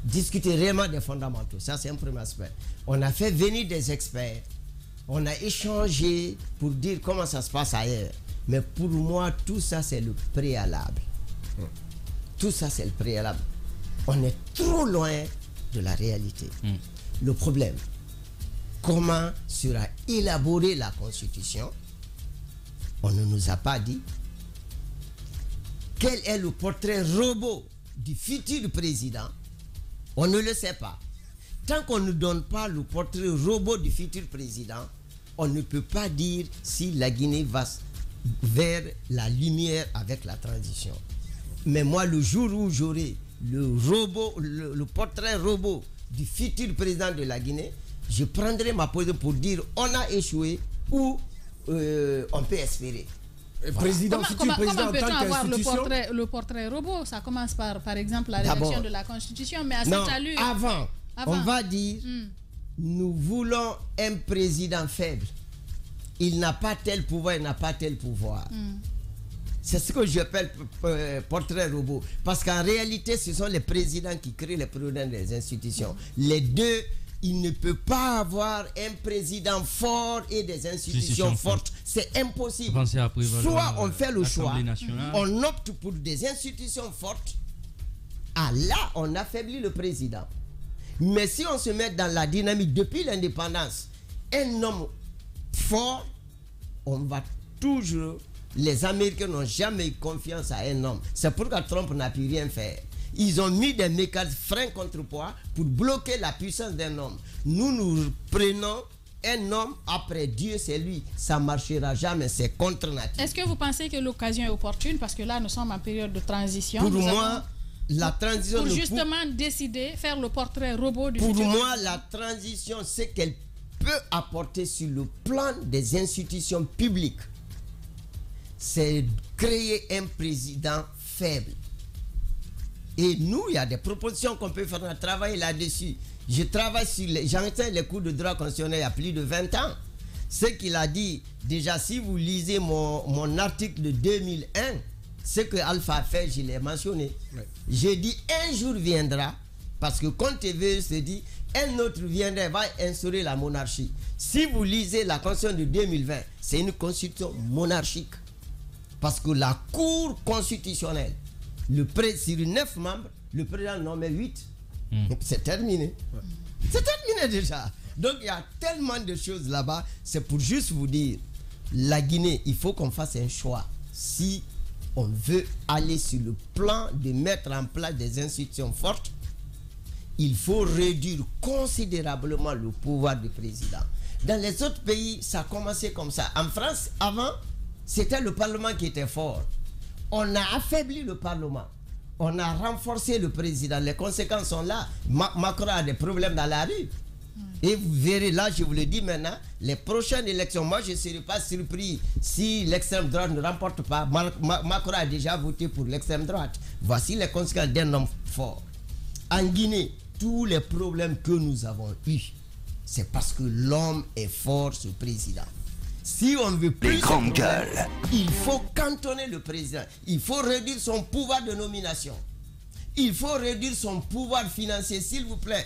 discuter vraiment des fondamentaux. Ça, c'est un premier aspect. On a fait venir des experts, on a échangé pour dire comment ça se passe ailleurs. Mais pour moi, tout ça, c'est le préalable. Tout ça, c'est le préalable. On est trop loin de la réalité. Le problème, comment sera élaborée la Constitution? On ne nous a pas dit. Quel est le portrait robot du futur président? On ne le sait pas. Tant qu'on ne donne pas le portrait robot du futur président, on ne peut pas dire si la Guinée va vers la lumière avec la transition. Mais moi, le jour où j'aurai le portrait robot du futur président de la Guinée, je prendrai ma position pour dire on a échoué ou on peut espérer. Président, futur président, comment peut-on avoir le portrait robot? Ça commence par exemple la rédaction de la Constitution, mais à cette allure. Avant, on va dire nous voulons un président faible. Il n'a pas tel pouvoir, il n'a pas tel pouvoir. C'est ce que j'appelle portrait robot. Parce qu'en réalité, ce sont les présidents qui créent les problèmes des institutions. Les deux, il ne peut pas avoir un président fort et des institutions fortes. C'est impossible. Soit on fait le choix, on opte pour des institutions fortes. Ah là, on affaiblit le président. Mais si on se met dans la dynamique depuis l'indépendance, un homme fort, on va toujours Les Américains n'ont jamais eu confiance à un homme. C'est pourquoi Trump n'a pu rien faire. Ils ont mis des mécanismes freins contrepoids pour bloquer la puissance d'un homme. Nous prenons un homme après Dieu, c'est lui. Ça ne marchera jamais, c'est contre nature. Est-ce que vous pensez que l'occasion est opportune? Parce que là, nous sommes en période de transition. Pour moi, la transition... Pour justement décider, faire le portrait robot du futur. Pour moi, la transition, c'est qu'elle peut apporter sur le plan des institutions publiques. C'est créer un président faible. Et nous, il y a des propositions qu'on peut faire, on a travaillé là-dessus. Je travaille sur j'enseigne les cours de droit constitutionnel il y a plus de 20 ans. Ce qu'il a dit, déjà si vous lisez mon article de 2001, ce que Alpha a fait, je l'ai mentionné. Ouais. J'ai dit un jour viendra, parce que quand TV se dit, un autre viendra, va instaurer la monarchie. Si vous lisez la constitution de 2020, c'est une constitution monarchique. Parce que la Cour constitutionnelle, sur 9 membres, le président nommait 8. C'est terminé. Ouais. C'est terminé déjà. Donc il y a tellement de choses là-bas. C'est pour juste vous dire, la Guinée, il faut qu'on fasse un choix. Si on veut aller sur le plan de mettre en place des institutions fortes, il faut réduire considérablement le pouvoir du président. Dans les autres pays, ça a commencé comme ça. En France, avant, c'était le Parlement qui était fort. On a affaibli le Parlement. On a renforcé le président. Les conséquences sont là. Macron a des problèmes dans la rue. Et vous verrez, là, je vous le dis maintenant, les prochaines élections, moi, je ne serai pas surpris si l'extrême droite ne remporte pas. Macron a déjà voté pour l'extrême droite. Voici les conséquences d'un homme fort. En Guinée, tous les problèmes que nous avons eus, c'est parce que l'homme est fort, ce président. Si on veut plus, il faut cantonner le président. Il faut réduire son pouvoir de nomination. Il faut réduire son pouvoir financier, s'il vous plaît.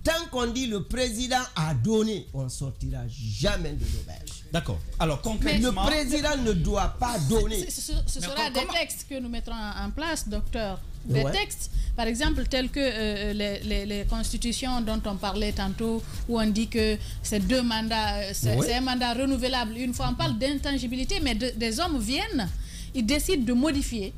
Tant qu'on dit le président a donné, on ne sortira jamais de l'auberge. D'accord. Alors concrètement, le président ne doit pas donner. Ce sera des textes que nous mettrons en place, docteur. Des textes, par exemple, tels que les constitutions dont on parlait tantôt, où on dit que c'est 2 mandats, c'est un mandat renouvelable. Une fois, on parle d'intangibilité, mais des hommes viennent, ils décident de modifier,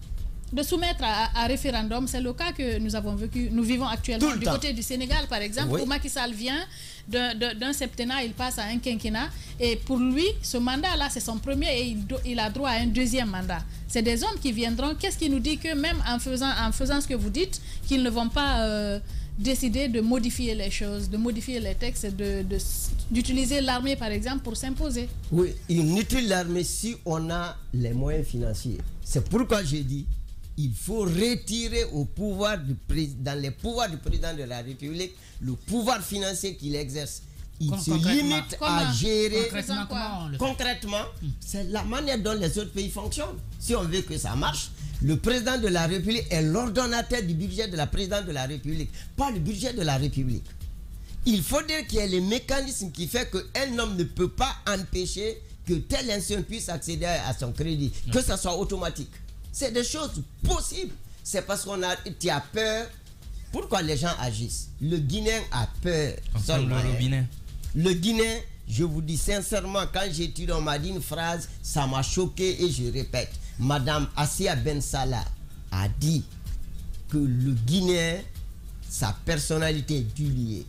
de soumettre à référendum. C'est le cas que nous avons vécu, nous vivons actuellement du côté du Sénégal, par exemple, où Macky Sall vient d'un septennat, il passe à un quinquennat, et pour lui, ce mandat-là, c'est son premier, et il a droit à un 2e mandat. C'est des hommes qui viendront. Qu'est-ce qui nous dit que même en faisant ce que vous dites, qu'ils ne vont pas décider de modifier les choses, de modifier les textes, d'utiliser l'armée, par exemple, pour s'imposer? Oui, ils utilisent l'armée si on a les moyens financiers. C'est pourquoi j'ai dit il faut retirer au pouvoir dans les pouvoirs du président de la République le pouvoir financier qu'il exerce. Il se limite à gérer concrètement. C'est la manière dont les autres pays fonctionnent. Si on veut que ça marche, le président de la République est l'ordonnateur du budget de la présidente de la République, pas le budget de la République. Il faut dire qu'il y a les mécanismes qui font qu'un homme ne peut pas empêcher que tel institution puisse accéder à son crédit, que ça soit automatique. C'est des choses possibles. C'est parce qu'on a peur. Pourquoi les gens agissent? Le Guinéen a peur. Le Guinéen, je vous dis sincèrement, quand j'ai étudié, on m'a dit une phrase, ça m'a choqué et je répète. Madame Assia Ben Salah a dit que le Guinéen, sa personnalité est duliée.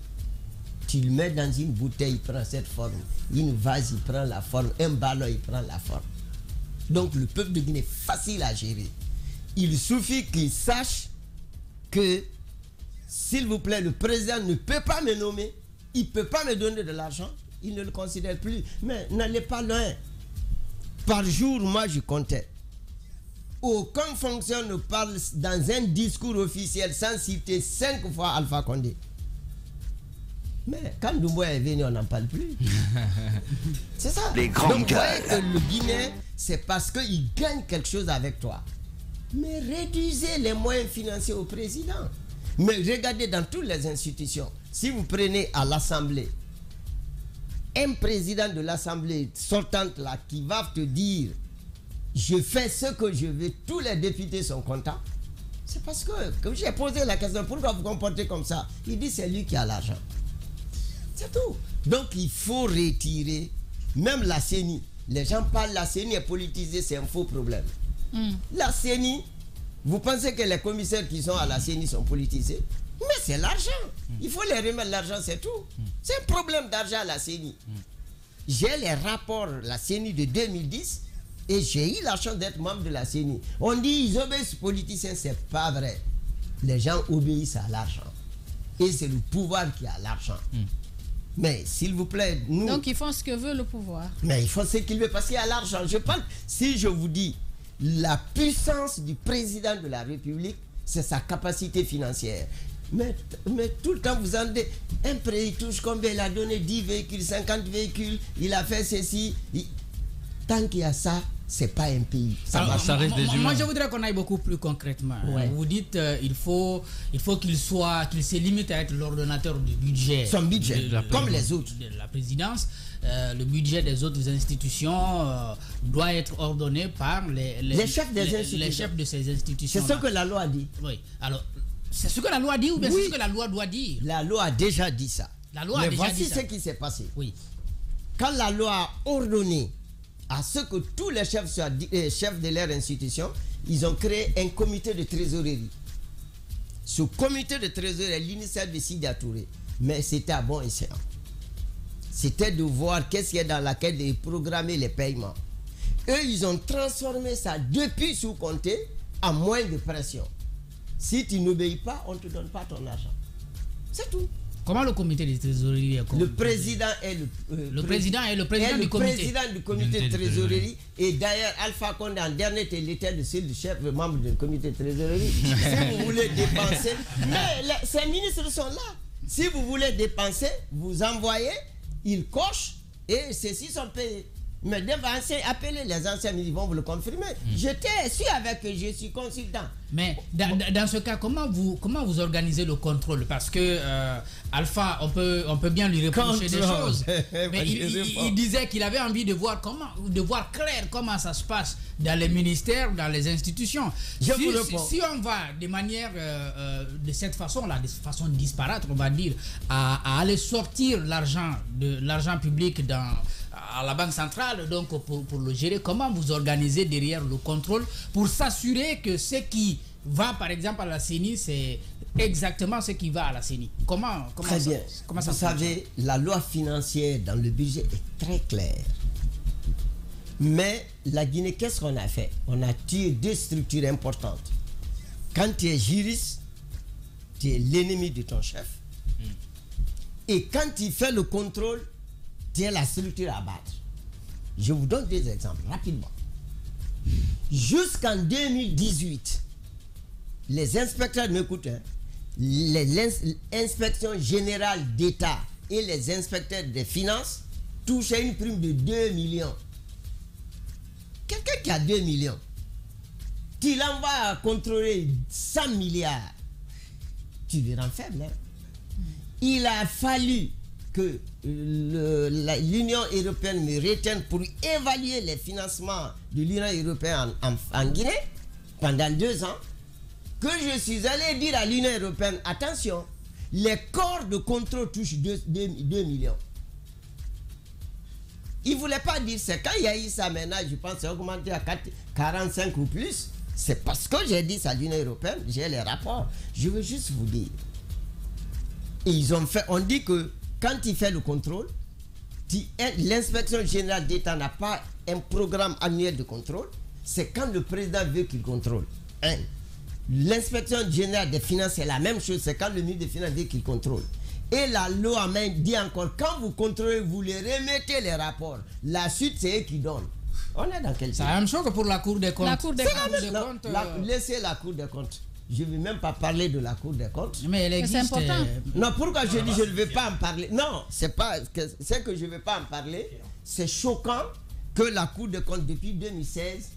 Tu le mets dans une bouteille, il prend cette forme. Une vase, il prend la forme. Un ballon, il prend la forme. Donc le peuple de Guinée est facile à gérer. Il suffit qu'il sache que, s'il vous plaît, le président ne peut pas me nommer, il ne peut pas me donner de l'argent, il ne le considère plus. Mais n'allez pas loin. Par jour, moi je comptais. Aucun fonctionnaire ne parle dans un discours officiel sans citer 5 fois Alpha Condé. Mais quand Doumbouya est venu, on n'en parle plus. C'est ça. Les grands gars. Le Guinéen, c'est parce qu'il gagne quelque chose avec toi. Mais réduisez les moyens financiers au président. Mais regardez dans toutes les institutions. Si vous prenez à l'Assemblée, un président de l'Assemblée sortante là qui va te dire je fais ce que je veux, tous les députés sont contents. C'est parce que j'ai posé la question, pourquoi vous comportez comme ça? Il dit c'est lui qui a l'argent. C'est tout. Donc il faut retirer même la CENI. Les gens parlent, la CENI est politisée, c'est un faux problème. La CENI, vous pensez que les commissaires qui sont à la CENI sont politisés? Mais c'est l'argent. Il faut les remettre l'argent, c'est tout. C'est un problème d'argent à la CENI. J'ai les rapports de la CENI de 2010 et j'ai eu la chance d'être membre de la CENI. On dit ils obéissent aux politiciens, c'est pas vrai. Les gens obéissent à l'argent. Et c'est le pouvoir qui a l'argent. Mais s'il vous plaît, nous... Donc ils font ce que veut le pouvoir. Mais il faut ce qu'il veut parce qu'il y a l'argent. Je parle, si je vous dis la puissance du président de la République, c'est sa capacité financière. Mais tout le temps, vous en dites, un prix touche combien? Il a donné 10 véhicules, 50 véhicules, il a fait ceci. Tant qu'il y a ça, c'est pas un pays. Ça reste des humains. Moi, je voudrais qu'on aille beaucoup plus concrètement. Ouais. Vous dites il faut qu'il se limite à être l'ordonnateur du budget. Son budget, comme les autres. De la présidence. Le budget des autres institutions doit être ordonné par les chefs des institutions. Les chefs de ces institutions. C'est ce que la loi a dit. Oui. Alors, c'est ce que la loi dit ou bien c'est ce que la loi doit dire? La loi a déjà dit ça. La loi Mais a déjà voici dit ça. ce qui s'est passé. Oui. Quand la loi a ordonné à ce que tous les chefs soient chefs de leur institution, ils ont créé un comité de trésorerie. Ce comité de trésorerie est l'initiative de Sidi Touré. Mais c'était à bon escient. C'était de voir qu'est-ce qu'il y a dans laquelle et programmer les paiements. Eux, ils ont transformé ça depuis sous compté à moins de pression. Si tu n'obéis pas, on ne te donne pas ton argent. C'est tout. Comment le comité de trésorerie est Le président est le président est le président du comité. Président du comité de trésorerie. Et d'ailleurs, Alpha Condé, en dernier, était le seul chef membre du comité de trésorerie. Si vous voulez dépenser, mais ces ministres sont là. Si vous voulez dépenser, vous envoyez, ils cochent et ceux-ci sont payés. Mais appelez les anciens ministres, ils vont vous le confirmer. J'étais sûr avec eux, je suis consultant. Mais dans ce cas, comment vous organisez le contrôle? Parce que Alpha, on peut bien lui reprocher des choses. Mais il disait qu'il avait envie de voir clair comment ça se passe dans les ministères, dans les institutions. Si on va de manière de cette façon-là, de façon disparate, on va dire, à aller sortir l'argent public à la Banque centrale, donc pour le gérer, comment vous organisez derrière le contrôle pour s'assurer que ce qui va par exemple à la CENI, c'est exactement ce qui va à la CENI? Très bien. Vous savez, la loi financière dans le budget est très claire. Mais la Guinée, qu'est-ce qu'on a fait? On a tué deux structures importantes. Quand tu es juriste, tu es l'ennemi de ton chef. Et quand tu fais le contrôle, tu es la structure à battre. Je vous donne des exemples rapidement. Jusqu'en 2018, les inspecteurs, m'écoutez, l'inspection générale d'État et les inspecteurs des finances touchaient une prime de 2 millions. Quelqu'un qui a 2 millions, tu l'envoies à contrôler 100 milliards, tu le rends faible. Il a fallu que l'Union européenne me retienne pour évaluer les financements de l'Union européenne en Guinée pendant 2 ans, que je suis allé dire à l'Union européenne, attention, les corps de contrôle touchent 2 millions. Il ne voulait pas dire ça. Quand il y a eu ça maintenant, je pense que c'est augmenté à 45 ou plus. C'est parce que j'ai dit ça à l'Union européenne, j'ai les rapports. Je veux juste vous dire. Et ils ont fait, on dit que quand il fait le contrôle, l'inspection générale d'État n'a pas un programme annuel de contrôle. C'est quand le président veut qu'il contrôle. L'inspection générale des finances, c'est la même chose. C'est quand le ministre des Finances veut qu'il contrôle. Et la loi même dit encore, quand vous contrôlez, vous les remettez les rapports. La suite, c'est eux qui donnent. On est dans quel C'est la même chose que pour la Cour des comptes. La Cour des comptes. Laissez la Cour des comptes. Je ne vais même pas parler de la Cour des comptes. Mais elle existe. C'est important. Non, pourquoi je dis je ne vais pas en parler? Non, c'est que je ne vais pas en parler. C'est choquant que la Cour des comptes, depuis 2016,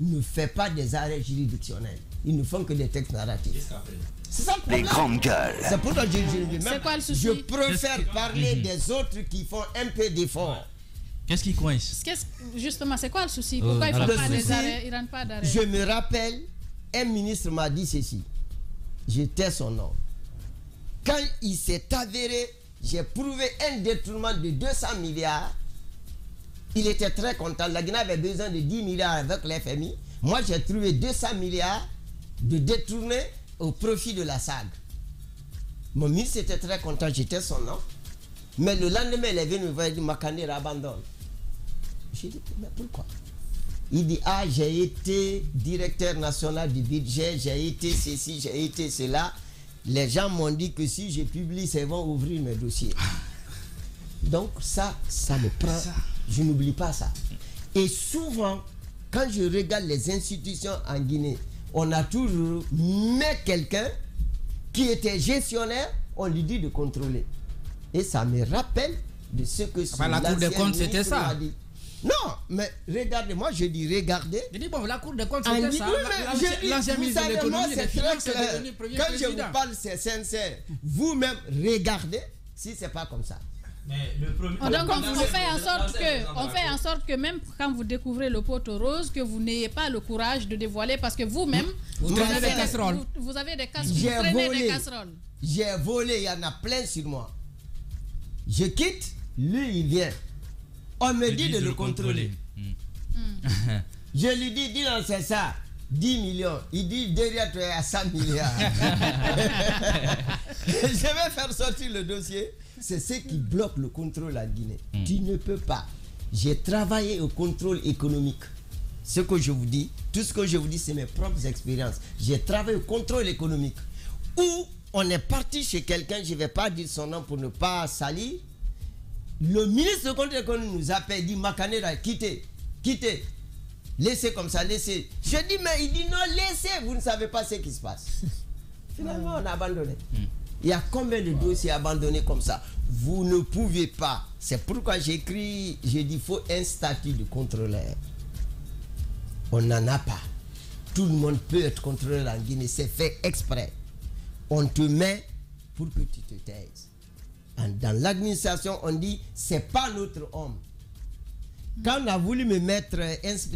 ne fait pas des arrêts juridictionnels. Ils ne font que des textes narratifs. C'est ça le problème. Les grandes gueules. C'est pourquoi je dis même. C'est quoi le souci? Je préfère parler des autres qui font un peu d'effort. Qu'est-ce qui coince? Justement, c'est quoi le souci? Pourquoi ils ne font pas des arrêts? Ils ne rendent pas d'arrêt. Je me rappelle, un ministre m'a dit ceci. J'étais son nom. Quand il s'est avéré, j'ai prouvé un détournement de 200 milliards. Il était très content. La Guinée avait besoin de 10 milliards avec l'FMI. Moi, j'ai trouvé 200 milliards de détournés au profit de la SAG. Mon ministre était très content, j'étais son nom. Mais le lendemain, il est venu me voir et dit Makanera abandonne. J'ai dit, mais pourquoi? Il dit, ah, j'ai été directeur national du budget, j'ai été ceci, j'ai été cela. Les gens m'ont dit que si je publie, c'est vont ouvrir mes dossiers. Donc ça me prend. Je n'oublie pas ça. Et souvent, quand je regarde les institutions en Guinée, on a toujours mis quelqu'un qui était gestionnaire, on lui dit de contrôler. Et ça me rappelle de ce que la Cour des comptes, c'était ça. Dit. Non, mais regardez, moi je dis regardez. Je dis bon, la Cour des comptes, c'était ça. L'ancien ministre de l'économie et des finances est devenu premier quand président. Je vous parle, c'est sincère. Vous-même, regardez si c'est pas comme ça. Donc on fait en sorte que même quand vous découvrez le pot rose, que vous n'ayez pas le courage de dévoiler parce que vous-même vous traînez des casseroles. Vous avez des casseroles. Des casseroles. J'ai volé, il y en a plein sur moi. Je quitte, lui il vient. On me dit de le contrôler. Je lui dis non, c'est ça. 10 millions. Il dit derrière tu es à 100 milliards. Je vais faire sortir le dossier. C'est ce qui bloque le contrôle en Guinée. Tu ne peux pas. J'ai travaillé au contrôle économique. Ce que je vous dis, tout ce que je vous dis, c'est mes propres expériences. J'ai travaillé au contrôle économique. Où on est parti chez quelqu'un, je ne vais pas dire son nom pour ne pas salir. Le ministre du contrôle économique nous appelle, dit Makanera, quittez. Laissez comme ça, laissez. Je dis, mais il dit non, laissez, vous ne savez pas ce qui se passe. Finalement, on a abandonné. Il y a combien de dossiers abandonnés comme ça? Vous ne pouvez pas. C'est pourquoi j'écris, j'ai dit, il faut un statut de contrôleur. On n'en a pas. Tout le monde peut être contrôleur en Guinée, c'est fait exprès. On te met pour que tu te taises. Dans l'administration, on dit, c'est pas notre homme. Quand on a voulu me mettre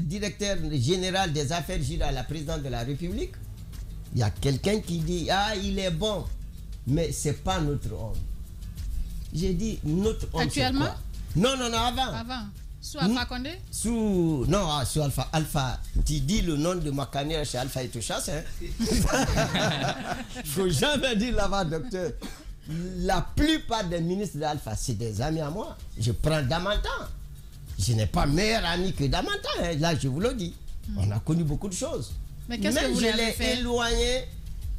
directeur général des affaires générales à la présidente de la République, il y a quelqu'un qui dit, ah, il est bon, mais c'est pas notre homme. J'ai dit, notre homme. Actuellement? Non, avant. Avant. Sous Alpha Condé? Sous Alpha. Alpha. Tu dis le nom de Makanera chez Alpha et te chasse. Il ne faut jamais dire là-bas, docteur. La plupart des ministres d'Alpha, c'est des amis à moi. Je prends Damantan. Je n'ai pas meilleur ami que Damantan. Hein. Là, je vous le dis. On a connu beaucoup de choses. Mais qu'est-ce que vous avez fait? Je l'ai éloigné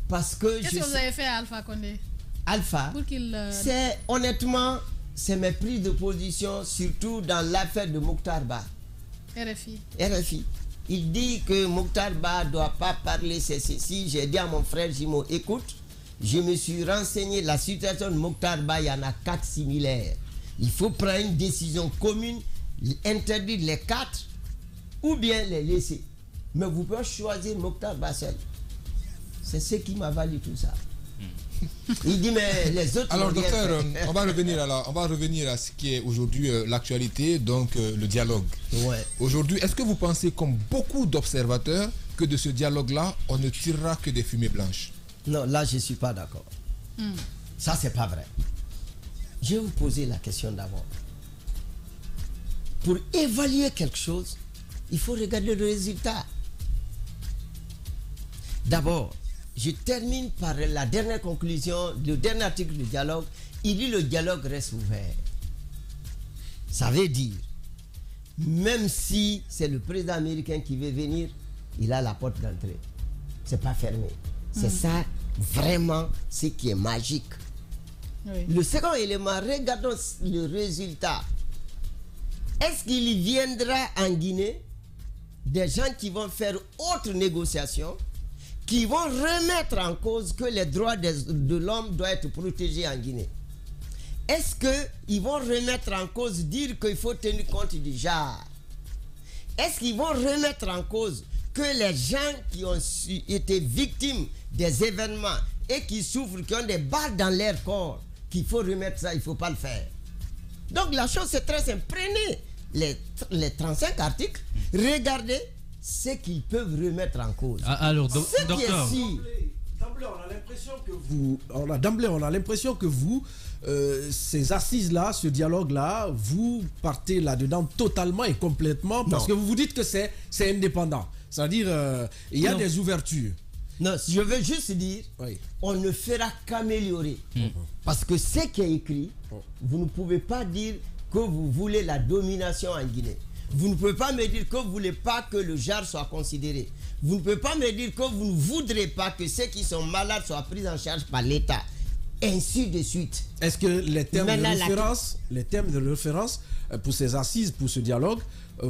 parce que Qu'est-ce que vous avez fait à Alpha Condé? Alpha, pour qu'il, c'est honnêtement, c'est mes prises de position, surtout dans l'affaire de Mokhtar Ba. RFI. Il dit que Mokhtar Ba ne doit pas parler, c'est ceci. J'ai dit à mon frère Jimo, écoute, je me suis renseigné, la situation de Mokhtar Ba, il y en a 4 similaires. Il faut prendre une décision commune, interdire les 4 ou bien les laisser. Mais vous pouvez choisir Mokhtar Ba seul. C'est ce qui m'a valu tout ça. Il dit mais les autres. Alors docteur, on va revenir à ce qui est aujourd'hui l'actualité, donc le dialogue. Ouais. Aujourd'hui, est-ce que vous pensez, comme beaucoup d'observateurs, que de ce dialogue-là, on ne tirera que des fumées blanches? Non, là je ne suis pas d'accord. Ça c'est pas vrai. Je vais vous poser la question d'abord. Pour évaluer quelque chose, il faut regarder le résultat. D'abord, je termine par la dernière conclusion, le dernier article du dialogue. Il dit le dialogue reste ouvert. Ça veut dire, même si c'est le président américain qui veut venir, il a la porte d'entrée. C'est pas fermé. C'est ça vraiment ce qui est magique. Oui. Le second élément, regardons le résultat. Est-ce qu'il viendra en Guinée des gens qui vont faire autre négociation, qui vont remettre en cause que les droits de l'homme doivent être protégés en Guinée? Est-ce qu'ils vont remettre en cause, dire qu'il faut tenir compte du genre? Est-ce qu'ils vont remettre en cause que les gens qui ont été victimes des événements et qui souffrent, qui ont des balles dans leur corps, qu'il faut remettre ça, il ne faut pas le faire? Donc la chose c'est très simple. Prenez les 35 articles, regardez ce qu'ils peuvent remettre en cause. Alors, docteur, d'emblée, on a l'impression que vous, ces assises-là, ce dialogue-là, vous partez là-dedans totalement et complètement parce que vous vous dites que c'est indépendant. C'est-à-dire, il y a des ouvertures. Non, je veux juste dire, on ne fera qu'améliorer. Parce que ce qui est écrit, vous ne pouvez pas dire que vous voulez la domination en Guinée. Vous ne pouvez pas me dire que vous ne voulez pas que le genre soit considéré. Vous ne pouvez pas me dire que vous ne voudrez pas que ceux qui sont malades soient pris en charge par l'État. Ainsi de suite. Est-ce que les termes de référence pour ces assises, pour ce dialogue,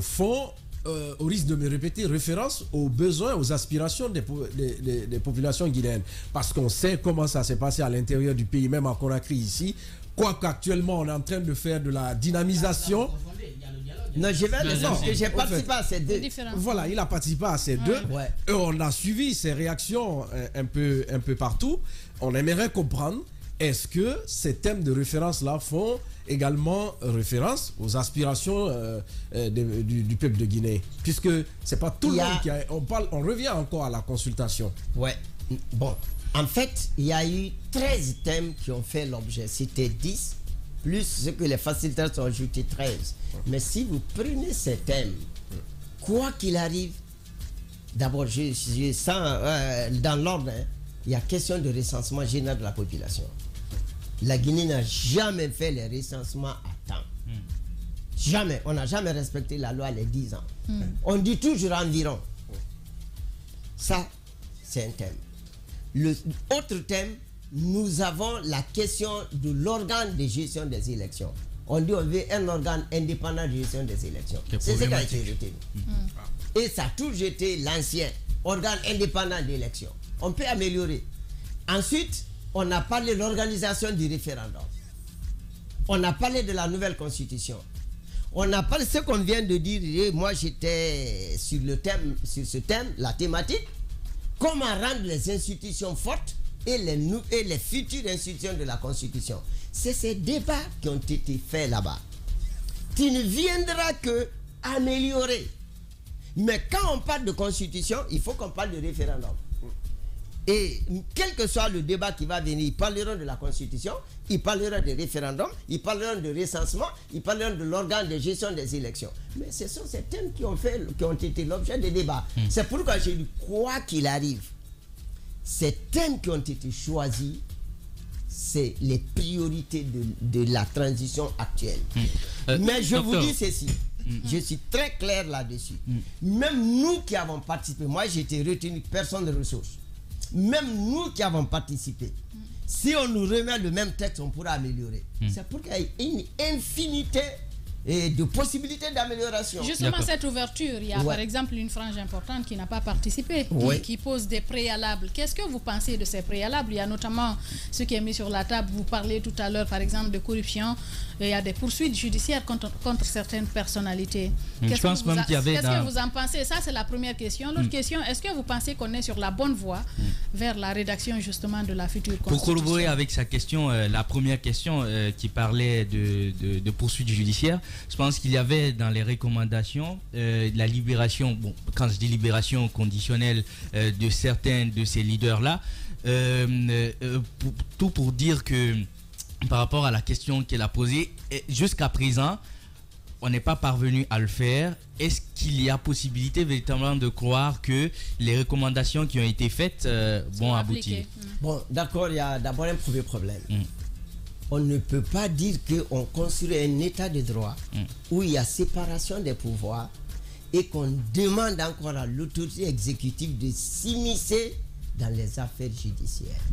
font, au risque de me répéter, référence aux besoins, aux aspirations des populations guinéennes? Parce qu'on sait comment ça s'est passé à l'intérieur du pays, même à Conakry ici. Quoique actuellement on est en train de faire de la dynamisation. Non, je vais le dire parce que j'ai participé à ces deux. Voilà, il a participé à ces deux. Ouais. Et on a suivi ces réactions un peu partout. On aimerait comprendre, est-ce que ces thèmes de référence-là font également référence aux aspirations du peuple de Guinée? Puisque c'est pas tout le monde qui a... On revient encore à la consultation. Ouais. Bon. En fait, il y a eu 13 thèmes qui ont fait l'objet. C'était 10, plus ce que les facilitateurs ont ajouté 13. Mais si vous prenez ces thèmes, quoi qu'il arrive, d'abord, je sens dans l'ordre, il y a question de recensement général de la population. La Guinée n'a jamais fait les recensements à temps. Jamais. On n'a jamais respecté la loi les 10 ans. On dit toujours environ. Ça, c'est un thème. Le autre thème, nous avons la question de l'organe de gestion des élections. On dit on veut un organe indépendant de gestion des élections. C'est ce qui a été retenu. Et ça a toujours été l'ancien organe indépendant d'élection. On peut améliorer. Ensuite, on a parlé de l'organisation du référendum. On a parlé de la nouvelle constitution. On a parlé de ce qu'on vient de dire. Moi, j'étais sur ce thème, la thématique. Comment rendre les institutions fortes et les futures institutions de la Constitution. C'est ces débats qui ont été faits là-bas. Tu ne viendras que améliorer. Mais quand on parle de Constitution, il faut qu'on parle de référendum. Et quel que soit le débat qui va venir, ils parleront de la Constitution, ils parleront de référendum, ils parleront de recensement, ils parleront de l'organe de gestion des élections. Mais ce sont ces thèmes qui ont été l'objet des débats. C'est pourquoi j'ai dit, quoi qu'il arrive, ces thèmes qui ont été choisis, c'est les priorités de la transition actuelle. Mais je vous dis ceci, je suis très clair là-dessus. Même nous qui avons participé, moi j'ai été retenu personne de ressources. Même nous qui avons participé, si on nous remet le même texte, on pourra améliorer. C'est pourquoi il y a une infinité de possibilités d'amélioration. Justement, cette ouverture, il y a par exemple une frange importante qui n'a pas participé, qui pose des préalables. Qu'est-ce que vous pensez de ces préalables? Il y a notamment ce qui est mis sur la table. Vous parlez tout à l'heure, par exemple, de corruption. Il y a des poursuites judiciaires contre certaines personnalités. Je pense même qu'il y avait... Qu'est-ce que vous en pensez? Ça, c'est la première question. L'autre question, est-ce que vous pensez qu'on est sur la bonne voie vers la rédaction justement de la future Constitution? Pour corroborer avec sa question, la première question qui parlait de poursuites judiciaires, je pense qu'il y avait dans les recommandations la libération, bon, quand je dis libération conditionnelle de certains de ces leaders-là, tout pour dire que par rapport à la question qu'elle a posée, jusqu'à présent, on n'est pas parvenu à le faire. Est-ce qu'il y a possibilité véritablement de croire que les recommandations qui ont été faites vont aboutir? Bon, d'accord, il y a d'abord un premier problème. On ne peut pas dire qu'on construit un état de droit où il y a séparation des pouvoirs et qu'on demande encore à l'autorité exécutive de s'immiscer dans les affaires judiciaires.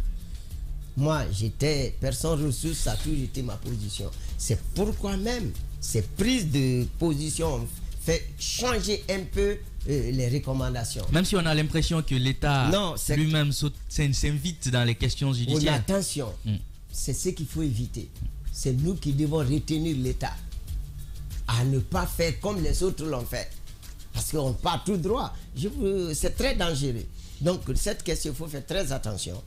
Moi, j'étais personne ressource, ça a toujours été ma position. C'est pourquoi même ces prises de position fait changer un peu les recommandations. Même si on a l'impression que l'État lui-même s'invite dans les questions judiciaires. Attention, c'est ce qu'il faut éviter. C'est nous qui devons retenir l'État à ne pas faire comme les autres l'ont fait. Parce qu'on part tout droit. C'est très dangereux. Donc, cette question, il faut faire très attention.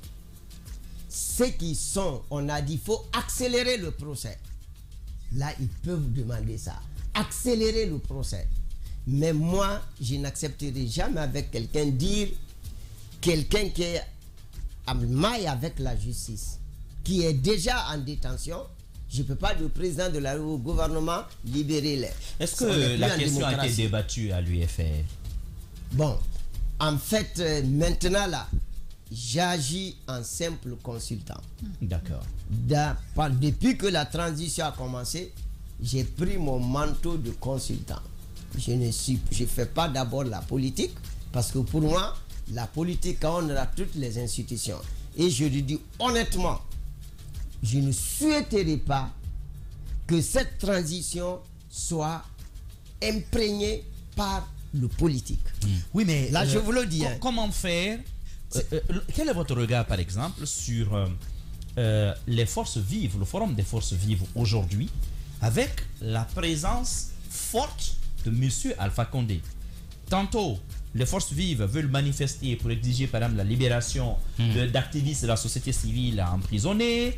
Ceux qui sont, on a dit, il faut accélérer le procès. Là, ils peuvent demander ça. Accélérer le procès. Mais moi, je n'accepterai jamais avec quelqu'un qui est maille avec la justice, qui est déjà en détention, je ne peux pas dire au président de la gouvernement libérer-les. Est-ce que la question a été débattue à l'UFR? Bon, en fait, maintenant là, j'agis en simple consultant. D'accord. Depuis que la transition a commencé, j'ai pris mon manteau de consultant. Je ne fais pas d'abord la politique, parce que pour moi, la politique, on a toutes les institutions. Et je lui dis honnêtement, je ne souhaiterais pas que cette transition soit imprégnée par le politique. Oui, mais là, je vous le dis. Comment faire? Quel est votre regard, par exemple, sur les forces vives, le forum des forces vives aujourd'hui, avec la présence forte de M. Alpha Condé? Tantôt, les forces vives veulent manifester pour exiger par exemple la libération d'activistes de la société civile emprisonnés.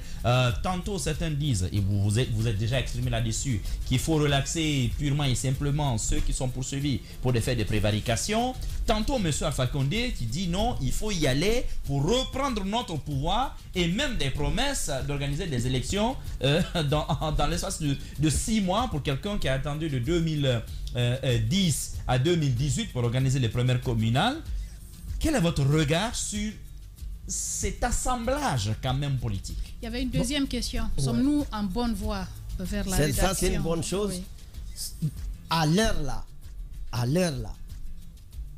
Tantôt certains disent, et vous êtes déjà exprimé là-dessus, qu'il faut relaxer purement et simplement ceux qui sont poursuivis pour des faits de prévarication. Tantôt M. Alpha Condé qui dit non, il faut y aller pour reprendre notre pouvoir, et même des promesses d'organiser des élections dans l'espace de 6 mois pour quelqu'un qui a attendu de 2010 à 2018 pour organiser les premières communales. Quel est votre regard sur cet assemblage quand même politique? Il y avait une deuxième question. Sommes-nous en bonne voie vers la rédaction? Ça, c'est une bonne chose. Oui. À l'heure là,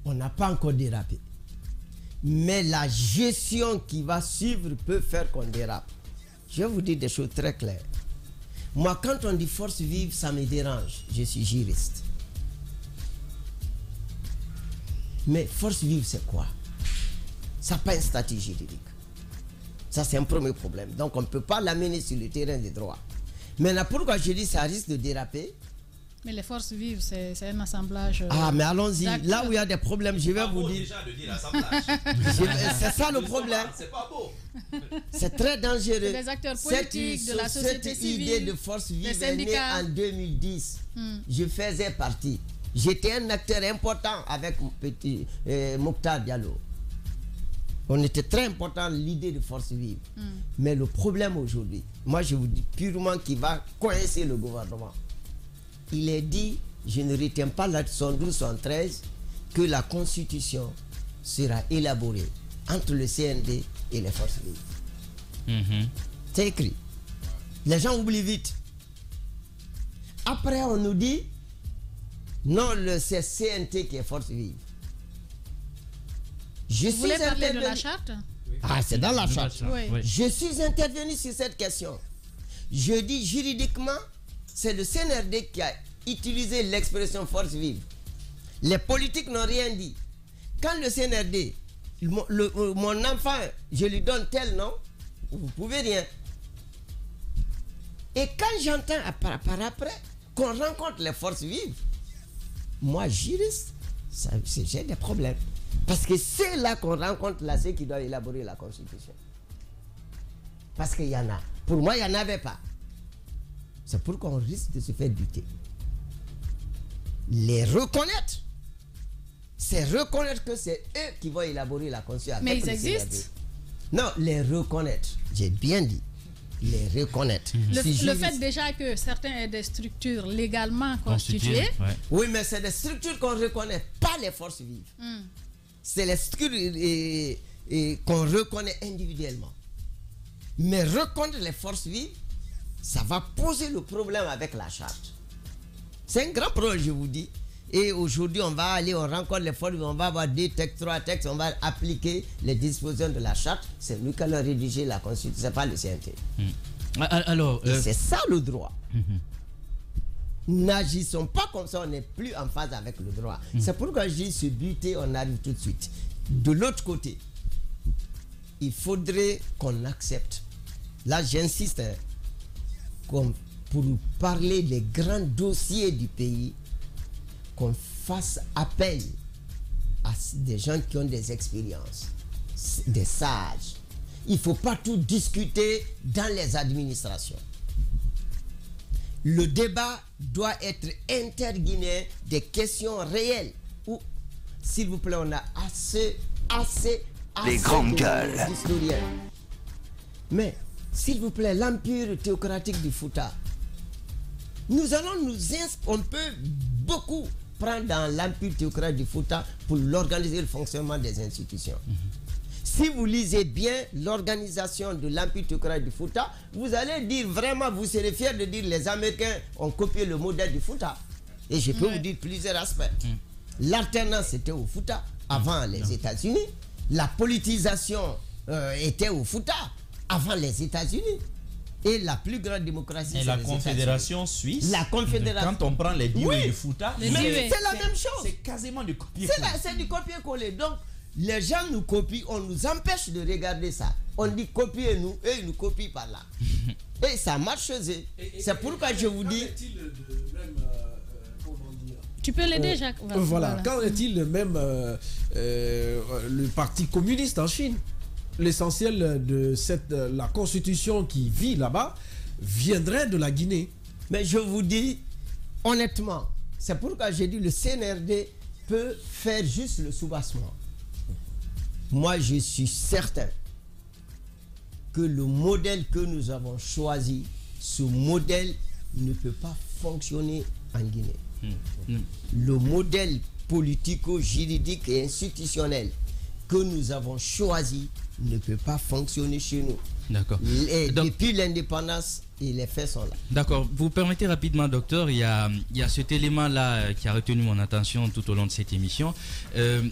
on n'a pas encore dérapé. Mais la gestion qui va suivre peut faire qu'on dérape. Je vais vous dire des choses très claires. Moi, quand on dit force vive, ça me dérange. Je suis juriste. Mais force vive, c'est quoi? Ça n'a pas un statut juridique. Ça, c'est un premier problème. Donc, on ne peut pas l'amener sur le terrain des droits. Maintenant, pourquoi je dis ça risque de déraper? Mais les forces vives, c'est un assemblage. Ah, mais allons-y. Là où il y a des problèmes, je vais vous dire. Déjà de dire assemblage. C'est ça le problème. C'est pas beau. C'est très dangereux. Les acteurs politiques, de la société civile. Cette idée de force vive est née en 2010. Je faisais partie. J'étais un acteur important avec petit Mokhtar Diallo. On était très important, l'idée de force vive. Mais le problème aujourd'hui, moi je vous dis purement qu'il va coincer le gouvernement. Il est dit, je ne retiens pas la 72-73, que la constitution sera élaborée entre le CND et les forces vives. C'est écrit. Les gens oublient vite. Après, on nous dit, non, c'est CNT qui est force vive. Vous voulez parler de la charte? Ah, c'est dans la charte. Oui. Je suis intervenu sur cette question. Je dis juridiquement, c'est le CNRD qui a utilisé l'expression force vive. Les politiques n'ont rien dit. Quand le CNRD, mon enfant, je lui donne tel nom, vous ne pouvez rien. Et quand j'entends par après qu'on rencontre les forces vives, moi, juriste, j'ai des problèmes. Parce que c'est là qu'on rencontre là ceux qui doivent élaborer la Constitution. Parce qu'il y en a. Pour moi, il n'y en avait pas. C'est pourquoi on risque de se faire buter. Les reconnaître, c'est reconnaître que c'est eux qui vont élaborer la Constitution. Mais ils existent? Non, les reconnaître. J'ai bien dit. Les reconnaître. Le fait déjà que certains aient des structures légalement constituées. Oui, mais c'est des structures qu'on reconnaît, pas les forces vives. C'est les structures qu'on reconnaît individuellement. Mais reconnaître les forces vives, ça va poser le problème avec la charte. C'est un grand problème, je vous dis. Et aujourd'hui, on va aller, on rencontre les forces vives, on va avoir 2 textes, 3 textes, on va appliquer les dispositions de la charte. C'est nous qui allons rédiger la Constitution, ce n'est pas le CNT. Alors, c'est ça le droit. N'agissons pas comme ça, on n'est plus en phase avec le droit. C'est pourquoi je dis se buter, on arrive tout de suite. De l'autre côté, il faudrait qu'on accepte. Là, j'insiste, pour parler des grands dossiers du pays, qu'on fasse appel à des gens qui ont des expériences, des sages. Il ne faut pas tout discuter dans les administrations. Le débat doit être interguinéen des questions réelles où, s'il vous plaît, on a assez Les grandes gueules. Mais, s'il vous plaît, l'empire théocratique du Fouta, on peut beaucoup prendre dans l'empire théocratique du Fouta pour l'organiser le fonctionnement des institutions. Si vous lisez bien l'organisation de l'empire théocratique du Fouta, vous allez dire vraiment, vous serez fiers de dire les Américains ont copié le modèle du Fouta. Et je peux vous dire plusieurs aspects. L'alternance était au Fouta avant les États-Unis. La politisation était au Fouta avant les États-Unis. Et la plus grande démocratie, c'est la Confédération suisse. La Confédération. Quand on prend les dieux du Fouta, c'est la même chose. C'est quasiment du copier-coller. C'est du copier-coller. Donc, les gens nous copient, on nous empêche de regarder ça. On dit copiez-nous et ils nous copient par là. Et ça marche chez eux. C'est pourquoi je vous dis. Tu peux l'aider, Jacques. Voilà. Qu'en est-il même le Parti communiste en Chine? L'essentiel de la constitution qui vit là-bas viendrait de la Guinée. Mais je vous dis, honnêtement, c'est pourquoi j'ai dit le CNRD peut faire juste le soubassement. Moi, je suis certain que le modèle que nous avons choisi, ce modèle ne peut pas fonctionner en Guinée. Le modèle politico-juridique et institutionnel que nous avons choisi ne peut pas fonctionner chez nous. D'accord. Depuis l'indépendance, les faits sont là. D'accord. Vous permettez rapidement, docteur, il y a cet élément-là qui a retenu mon attention tout au long de cette émission.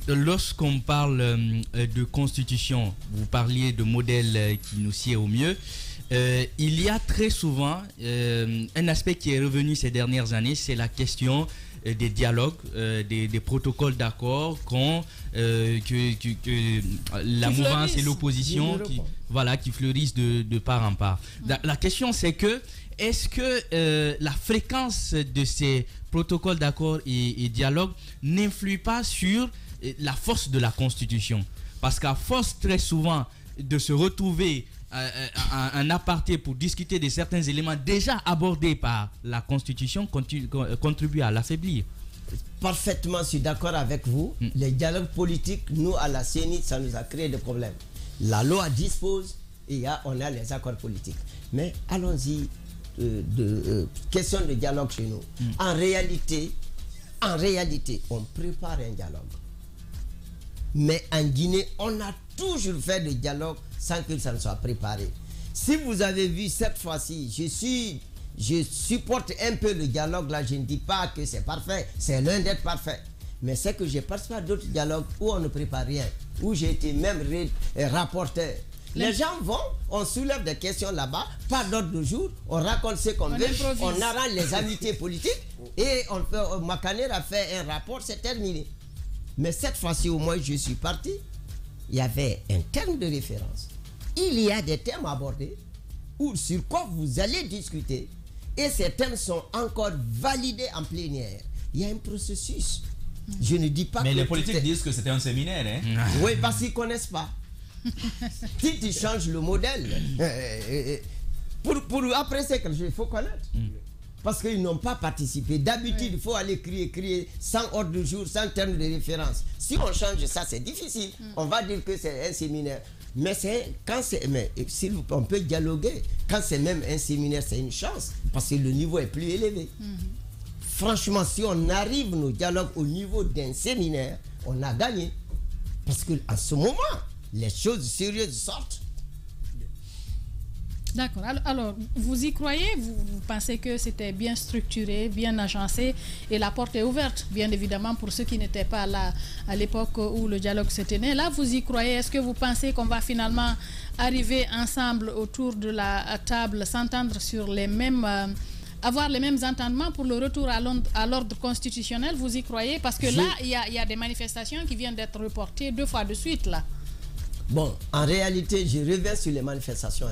Lorsqu'on parle de constitution, vous parliez de modèle qui nous sied au mieux. Il y a très souvent un aspect qui est revenu ces dernières années, c'est la question des dialogues, des protocoles d'accord que la mouvance et l'opposition qui fleurissent de part en part. La question c'est que est-ce que la fréquence de ces protocoles d'accord et dialogues n'influe pas sur la force de la Constitution? Parce qu'à force très souvent de se retrouver un aparté pour discuter de certains éléments déjà abordés par la Constitution contribue à l'affaiblir. Parfaitement, je suis d'accord avec vous. Les dialogues politiques, nous, à la CENI, ça nous a créé des problèmes. La loi dispose et on a les accords politiques. Mais allons-y, question de dialogue chez nous. En réalité, on prépare un dialogue. Mais en Guinée, on a toujours fait des dialogues sans que ça ne soit préparé. Si vous avez vu cette fois-ci, je supporte un peu le dialogue là, je ne dis pas que c'est parfait, c'est loin d'être parfait. Mais c'est que j'ai participé à d'autres dialogues où on ne prépare rien, où j'ai été même rapporteur. Les gens vont, on soulève des questions là-bas, pas d'ordre de jour, on raconte ce qu'on veut, on arrange les amitiés politiques et Makaner a fait un rapport, c'est terminé. Mais cette fois-ci, au moins, je suis parti. Il y avait un terme de référence. Il y a des thèmes abordés sur quoi vous allez discuter. Et ces thèmes sont encore validés en plénière. Il y a un processus. Je ne dis pas mais que... Mais les politiques disent que c'était un séminaire. Hein? Oui, parce qu'ils ne connaissent pas. Si tu changes le modèle, pour apprécier quelque chose, il faut connaître. Parce qu'ils n'ont pas participé. D'habitude, il faut aller crier sans ordre de jour, sans terme de référence. Si on change ça, c'est difficile. On va dire que c'est un séminaire. Mais on peut dialoguer. Quand c'est même un séminaire, c'est une chance. Parce que le niveau est plus élevé. Franchement, si on arrive nos dialogues au niveau d'un séminaire, on a gagné. Parce qu'à ce moment, les choses sérieuses sortent. D'accord. Alors, vous y croyez? Vous pensez que c'était bien structuré, bien agencé et la porte est ouverte, bien évidemment, pour ceux qui n'étaient pas là à l'époque où le dialogue se tenait. Là, vous y croyez? Est-ce que vous pensez qu'on va finalement arriver ensemble autour de la table, s'entendre sur les mêmes... avoir les mêmes entendements pour le retour à l'ordre constitutionnel? Vous y croyez? Parce que là, il y a des manifestations qui viennent d'être reportées 2 fois de suite, là. Bon, en réalité, je reviens sur les manifestations.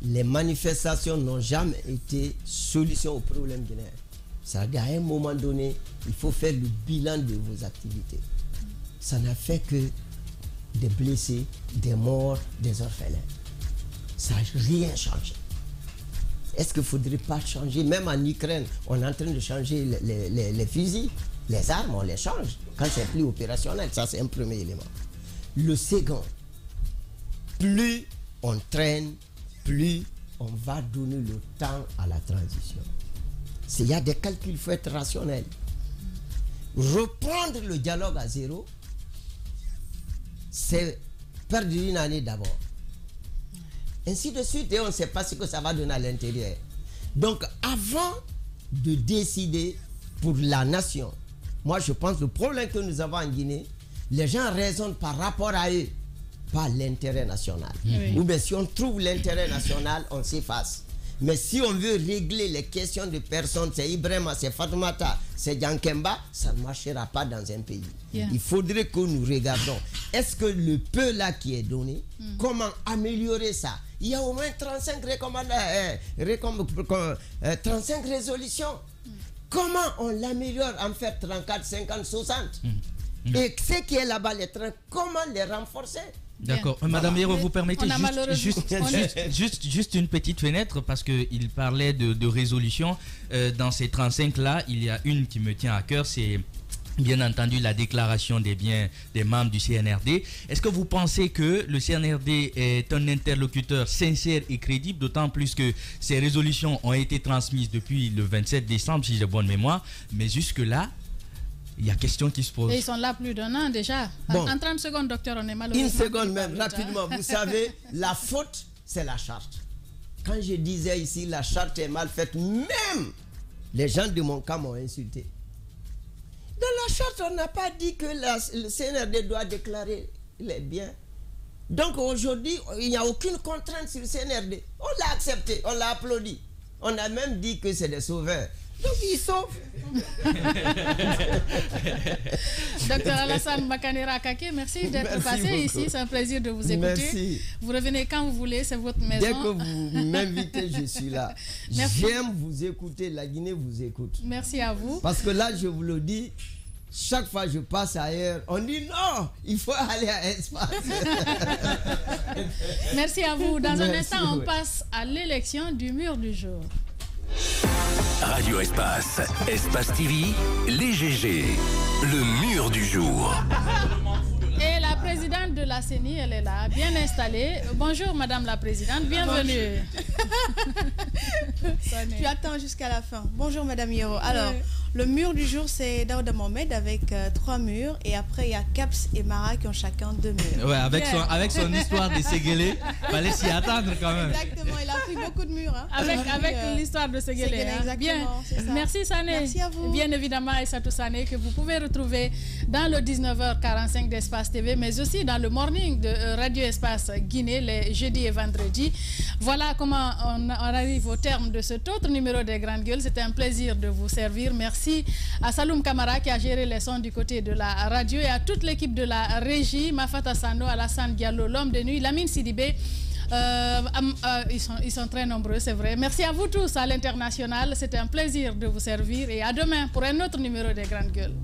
Les manifestations n'ont jamais été solution au problème guinéen. C'est-à-dire, à un moment donné, il faut faire le bilan de vos activités. Ça n'a fait que des blessés, des morts, des orphelins. Ça n'a rien changé. Est-ce qu'il ne faudrait pas changer? Même en Ukraine, on est en train de changer les fusils, les armes, on les change. Quand c'est plus opérationnel, ça c'est un premier élément. Le second, plus on traîne, plus on va donner le temps à la transition. Il y a des calculs, il faut être rationnel. Reprendre le dialogue à zéro, c'est perdre une année d'abord. Ainsi de suite, et on ne sait pas ce que ça va donner à l'intérieur. Donc, avant de décider pour la nation, moi je pense que le problème que nous avons en Guinée, les gens raisonnent par rapport à eux, pas l'intérêt national. Oui. Ou bien si on trouve l'intérêt national, on s'efface. Mais si on veut régler les questions de personnes, c'est Ibrahima, c'est Fatoumata, c'est Djankemba, ça ne marchera pas dans un pays. Il faudrait que nous regardions, est-ce que le peu là qui est donné, comment améliorer ça? Il y a au moins 35 résolutions. Comment on l'améliore en faire 34, 50, 60 Et ce qui est là-bas, les trains, comment les renforcer? D'accord. Madame Hiro, vous permettez juste une petite fenêtre parce qu'il parlait de résolution. Dans ces 35-là, il y a une qui me tient à cœur, c'est bien entendu la déclaration des biens des membres du CNRD. Est-ce que vous pensez que le CNRD est un interlocuteur sincère et crédible, d'autant plus que ces résolutions ont été transmises depuis le 27 décembre, si j'ai bonne mémoire, mais jusque-là, il y a question qui se pose. Et ils sont là plus d'un an déjà. Bon. En 30 secondes, docteur, on est malheureux. Une seconde même, rapidement. Vous savez, la faute, c'est la charte. Quand je disais ici, la charte est mal faite, même les gens de mon camp m'ont insulté. Dans la charte, on n'a pas dit que le CNRD doit déclarer les biens. Donc aujourd'hui, il n'y a aucune contrainte sur le CNRD. On l'a accepté, on l'a applaudi. On a même dit que c'est des sauveurs. Donc ils sauvent. Docteur Alassane Makanera Kake, merci d'être passé beaucoup ici. C'est un plaisir de vous écouter. Merci. Vous revenez quand vous voulez, c'est votre maison. Dès que vous m'invitez, je suis là. J'aime vous écouter. La Guinée vous écoute. Merci à vous. Parce que là, je vous le dis, chaque fois que je passe ailleurs, on dit non, il faut aller à Espace. Merci à vous. Dans un instant, on passe à l'élection du mur du jour. Radio Espace, Espace TV, les GG, le mur du jour. Et la présidente de la CENI, elle est là, bien installée. Bonjour Madame la présidente, bienvenue. Tu attends jusqu'à la fin. Bonjour Madame Hiro. Alors, le mur du jour, c'est Daouda Mohamed avec 3 murs. Et après, il y a Caps et Mara qui ont chacun 2 murs. Ouais, avec son histoire des Séguélés, il fallait s'y attendre quand même. Exactement, il a pris beaucoup de murs. Hein. Avec l'histoire de Séguélés. Hein. Bien. Merci Sané. Merci à vous. Bien évidemment, Aïssatou Sané, que vous pouvez retrouver dans le 19h45 d'Espace TV, mais aussi dans le morning de Radio Espace Guinée, les jeudis et vendredis. Voilà comment on arrive au terme de cet autre numéro des Grandes Gueules. C'était un plaisir de vous servir. Merci à Saloum Kamara qui a géré les sons du côté de la radio et à toute l'équipe de la régie, Mafata Sano, Alassane Diallo, l'homme de nuit, Lamine Sidibé. Ils sont très nombreux, c'est vrai. Merci à vous tous à l'international. C'était un plaisir de vous servir et à demain pour un autre numéro des Grandes Gueules.